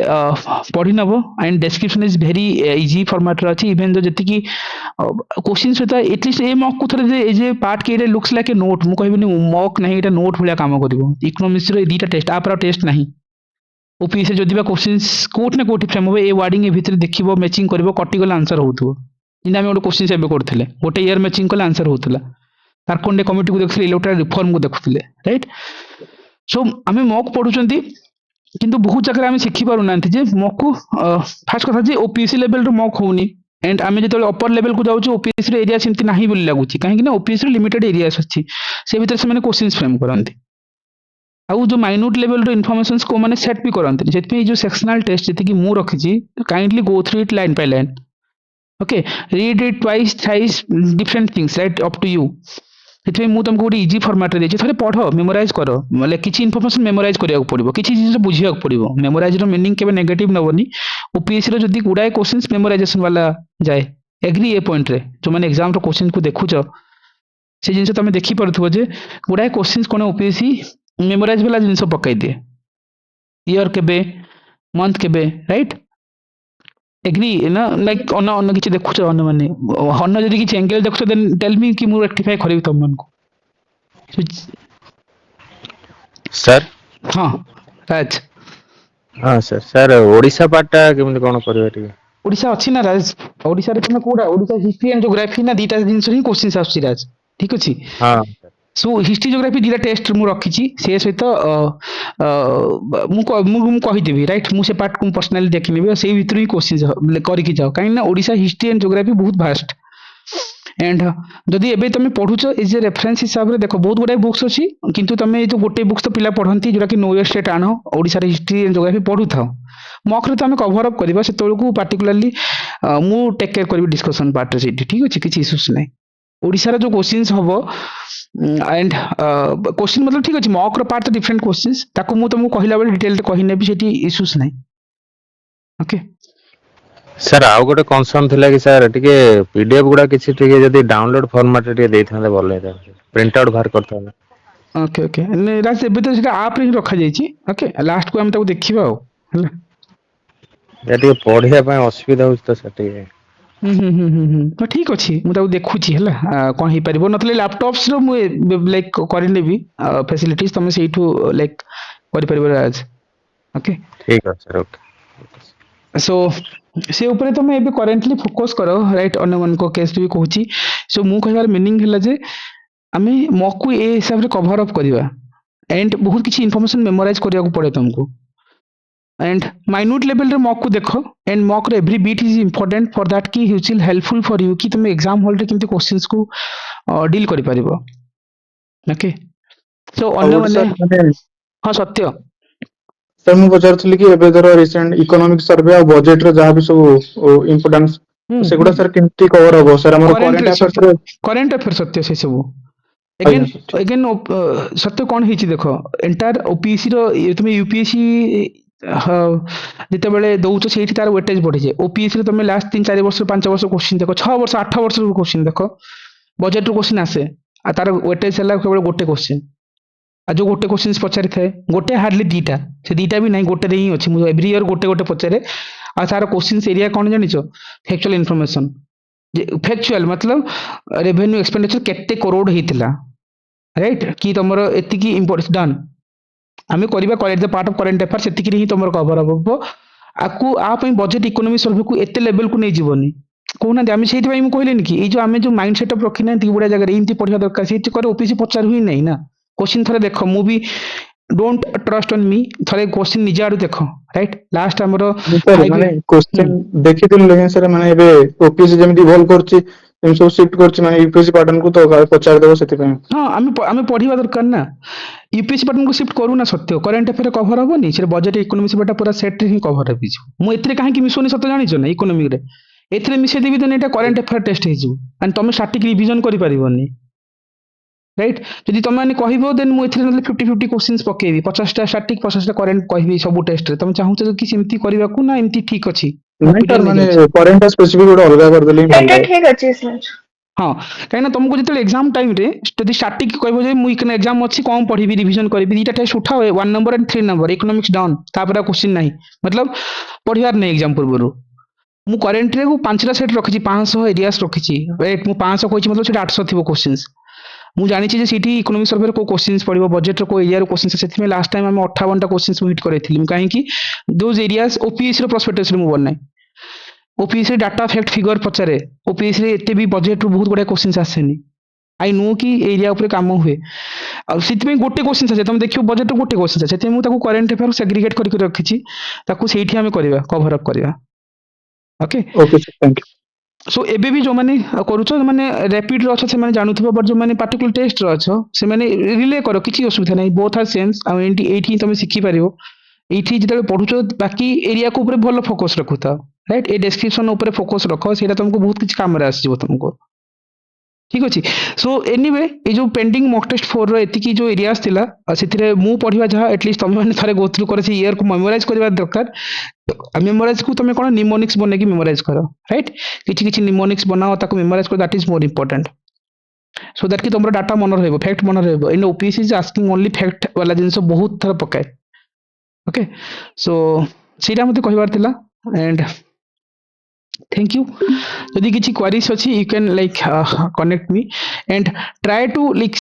पढ़ी नब and description is very easy format रे अछि इवन जो जति की क्वेश्चन होता एटलिस्ट ए मॉक को थरे जे पार्ट के लुक्स लाइक ए नोट मु कहबिनी मॉक नहीं एटा नोट भलिया काम करिवो इकोनॉमिक्स रे दीटा टेस्ट आपर टेस्ट नहीं ओपीएससी जदि बा क्वेश्चंस कोट ना कोट फ्रेम होबे ए वर्डिंग ए भीतर देखिबो मैचिंग करबो कटिगल आंसर होतबो जिना हम क्वेश्चन सेबे करथिले गोटे ईयर मैचिंग कले आंसर होतला कारकोंडे कमिटी को देखथिले इलेक्ट्रल रिफॉर्म को देखथिले राइट सो आमे मॉक पढुचंती किंतु बहुत जगह आम शिखी पार ना मॉक को फास्ट कथा जे ओपीएससी लेवल मॉक होनी एंड आम जो अपर लेवल को जाऊँ ओपीएससी एरिया सेमती ना बोली लगुच कहीं ओपीएससी लिमिटेड एरिया अच्छी से भीतर से क्वेश्चन फ्रेम करते आउ जो माइन्यूट लेवल इनफॉरमेशन को मैंने सेट भी करते से जो सेक्शनल टेस्ट जी मुझे रखी kindly go through it line by line okay read it twice thrice different things right up to you से मुझे तुमको गोटे इजी फॉर्मेट रे थे पढ़ मेमोराइज कर मतलब किसी इनफॉरमेशन मेमोराइज करा पड़ो किसी जिन बुझा पड़ो मेमोराइज मीनिंग के नेगेटिव नबनी ओपीएससी जदि गुड़ाए क्वेश्चन मेमोराइजेशन वाला जाए एग्री ए पॉइंट रे जो मैंने एग्जाम क्वेश्चन को देखुच से जिन तुम देखिपे जे गुड़ाए क्वेश्चन कौन ओपीएससी मेमोराइज वाला जिन पकई दिए ईयर के मंथ के राइट एग्री ना लाइक अन्न किसी देखुच अन्न माने अन्न जदि किसी एंगल देखुच देन टेल मी कि मु रेक्टिफाई करबी तुम मन को सर हाँ राज हाँ सर सर ओडिशा पार्टा केमते कोन करबे ठीक ओडिशा अच्छी ना राज ओडिशा रे तुम कोडा ओडिशा हिस्ट्री एंड ज्योग्राफी ना दीटा जिंस ही क्वेश्चन आछि राज ठीक अछि हाँ सो हिस्ट्री ज्योग्राफी दीटा टेस्ट मु रखी से सहित मु कहीदेवी राइट मुझे पार्ट को पर्सनाली देखने से भर ही क्वेश्चन करके जाओ कहीं ओडिशा हिस्ट्री एंड ज्योग्राफी बहुत भास्ट एंड जदि एबे तुम पढ़ुच एज ए रेफरेंस हिसाब से देख बहुत गुड़ाए बुक्स अच्छी किंतु तुम जो गोटे बुक्स तो पिला पढ़ती जोटा कि नो स्टेट आण ओडिशा हिस्ट्री एंड ज्योग्राफी पढ़ु था मॉक रे तो आम कभर अप करवा से पार्टिकुलाली मु टेक केयर करी डिस्कशन पार्ट से ठीक अच्छे किसी इश्यूज ना ओडिशा जो क्वेश्चंस हम एंड क्वेश्चन मतलब ठीक अच्छे मॉक रो पार्ट तो डिफरेंट क्वेश्चंस ताको मु तुमको कहला बेले डिटेल कहने भी सेठी इश्यूज नहीं ओके सर आउ गोटे कंसर्न थिला कि सर टिके पीडीएफ गुडा किछि टिके जदी डाउनलोड फॉर्मेट टिके देथांदे भले था प्रिंट आउट बाहर करता ओके ओके ने राज एबे तो सेटा ऐप रे ही रखा जाई छी ओके लास्ट को हम ताको देखिबा हो हला या टिके पढ़िया पय असुविधा होछ तो सर टिके तो ठीक अच्छी मुझे देखुची है कौन हो पार नतले लैपटॉप्स रो मु लाइक करने भी फैसिलिटीज तुम से लाइक कर आज ओके ठीक है सर ओके सो से ऊपर तुम एबे करेंटली फोकस करो राइट अन्य मन को केस भी कहूची सो मु कहबार मीनिंग हला जे आम मॉक को ए हिसाब से कवर अप करवा एंड बहुत किसी इनफॉरमेशन मेमोराइज करने पड़े तुमको एंड माइन्यूट लेवल रे मॉक को देखो एंड मॉक रे every beat is important for that कि which will helpful for you कि तुम एग्जाम हॉल रे केमती क्वेश्चंस को डील करि परिबो ओके सो ଆଉ अन्य ଗୋଟେ माने ସାର୍ ମାନେ हां सत्य ସାର୍ ମୁଁ ପଚାରୁଥିଲି କି ଏବେ ଧର ରିସେଣ୍ଟ ଇକୋନୋମିକ ସର୍ଭେ ଆଉ ବଜେଟ ର ଯାହା ବି ସବୁ ଇମ୍ପୋର୍ଟାନ୍ସ ସେଗୁଡା ସାର୍ କେମିତି କଭର ହବ ସାର୍ ଆମର करेंट କରେଣ୍ଟ ଆଫେୟାର୍ସ ରେ करेंट अफेयर सत्य से सब ଆଜ୍ଞା अगेन sir, ଠିକ। अगेन सत्य कौन ହେଇଛି ଦେଖ एंटायर ओपीएससी रो तुम यूपीएससी ଯେତେବେଳେ ଦଉଛ ସେଇଠି ତାର ୱେଟେଜ ବଢିଯାଏ ଓପିଏସସି ରେ ତମେ ଲାଷ୍ଟ 3-4 ବର୍ଷ 5 ବର୍ଷ क्वेश्चन ଦେଖ 6 ବର୍ଷ 8 ବର୍ଷର क्वेश्चन ଦେଖ बजेट रो क्वेश्चन आसे आ तार ୱେଟେଜ ହେଲା କେବଳ ଗୋଟେ क्वेश्चन आ जो गोटे क्वेश्चन पचारि थाए गोटे हार्डली दीटा से दीटा भी नहीं गोटे ही अच्छी मुझे एवरी ईयर गोटे गोटे पचारे आ तार क्वेश्चन एरिया कौन जानिଛ फैक्चुअल इनफॉरमेशन फैक्चुअल मतलब रेवेन्यू एक्सपेंडिचर केते करोड़ हेतिला राइट कि तुमर एतिकी इंपोर्टेंस डन आमे करबा correct the part of current affair सेतिकी ही तुमर कवर हबो आकु आ पई बजेट इकोनॉमी सर्वे को एते लेवल को नै जीवनी कहूना आम से मु कहलेनि कि जो आम जो माइंड सेटअप रखी ना बुढ़ा जगह एमती पढ़ा दरकार से ओपीसी पचार हुई नहीं ना क्वेश्चन थरे देख मु भी डोंट ट्रस्ट ऑन मी थरे क्वेश्चन निज आडू देख राइट लास्ट हमरो सर ମାନେ क्वेश्चन ଦେଖିଥିଲି लेकिन सर ମାନେ ଏବେ ओपीसी ଯେମିତି इवॉल्व କରୁଛି ଏମିତି ସବୁ शिफ्ट କରୁଛି ମାନେ यूपीएससी पैटर्न को तो पचार देबो ସେଥିପାଇଁ हाँ आम पढ़ा दरकार ना यूपीएससी पैटर्न को शिफ्ट करू ना सत्य करेंट अफेयर कवर हेनी से बजेट इकोनॉमी सेटा पूरा सेट ही कवर हो मुझे कहीं मिसोनी सत जानिଛ ना इकोनॉमी रे एथरे मिसे देबी तो एटा करेंट अफेयर टेस्ट हे एंड तुम स्टैटिक रिवीजन करि परिबोनी राइट जदि तुम मैंने कहबो देन मु एथरे नले 50-50 क्वेश्चंस पकेबी 50टा स्टैटिक 50टा करेंट कहबी सब टेस्ट रे तुम चाहूछ कि सेमती करबा को ना एमती ठीक अछि नहीं सर ମାନେ କରେଣ୍ଟ ସ୍ପେସିଫିକ ଗୋଟେ ଅଲଗା କରିଦେଲେ ହିଁ ଭଲ ସେଇଟା ଲାଗେ। ଠିକ ଅଛି ସାର୍ हाँ कहीं तुमको जो एग्जाम टाइम रे यदि स्टार्टिंग कहबो जे मु एग्जाम अछि कौन पढ़िबी रिवीजन करबी दीटा टेस्ट उठाओ 1 number and 3 number economics down तापर क्वेश्चन नहीं मतलब पढ़ियार नहीं एग्जाम पूर्व मु करेंट रे 5टा सेट रखिछि 500 एरियास रखिछि राइट मु 500 कहिछि मतलब सेटा 800 थिबो क्वेश्चंस मु जानि छी जे सीटी इकोनॉमिक सर्वे को क्वेश्चंस पड़िबो बजेट रो को एरिया रो क्वेश्चंस सेति में लास्ट टाइम हम 58टा क्वेश्चंस हिट करैथिलि काहे कि दोज एरियास ओपीएससी रो प्रोस्पेक्टस रे मु बननाइ ओपीएससी डाटा फैक्ट फिगर पचारे ओपीएससी रे एते भी बजेट रो बहुत गुडा क्वेश्चंस आसेनी आई नो कि एरिया ऊपर काम हुए आ सेति में गोटे क्वेश्चन आसे तुम देखियो बजेट रो गोटे क्वेश्चन आसे सेति मु ताको करेंट अफेयर सेग्रीगेट करके रखिछि ताको सेठी हम करबा कवर अप करबा okay okay sir thank you so एबे भी जो माने करूछ माने रैपिड रो छ से माने जानुथबो बट जो माने पार्टिकुलर टेस्ट रो छ से माने रिले करो किछि असुविधा नै बोथ आर सेम्स आ एठी तुम सिखि परियो एठी जतले पढुछ बाकी एरिया को ऊपर भलो फोकस रखुता राइट ए डिस्क्रिप्शन ऊपर फोकस रखो सेटा तुमको बहुत किछि काम रे आसीबो तुमको ठीक अछि सो एनीवे ए जो पेंडिंग मॉक टेस्ट 4 रो एतिकी जो एरियास थिला सेथिरे मु पढिबा जहा एटलीस्ट तुम माने थरे गो थ्रू करे से ईयर को मेमोराइज करबा दरकार मेमोराइज को तुम कोन निमोनिक्स बने की मेमोराइज करो राइट किछि किछि निमोनिक्स बनाओ ताको मेमोराइज करो that is more important so that कि तुमरो डाटा मन रहबो फैक्ट मन रहबो in OPSC is asking only fact वाला जिंस बहुत थर पकाए ओके सो सीटा मते कहिबार थिला एंड थैंक यू यदि किछि क्वेरीज अछि you can like connect me and try to like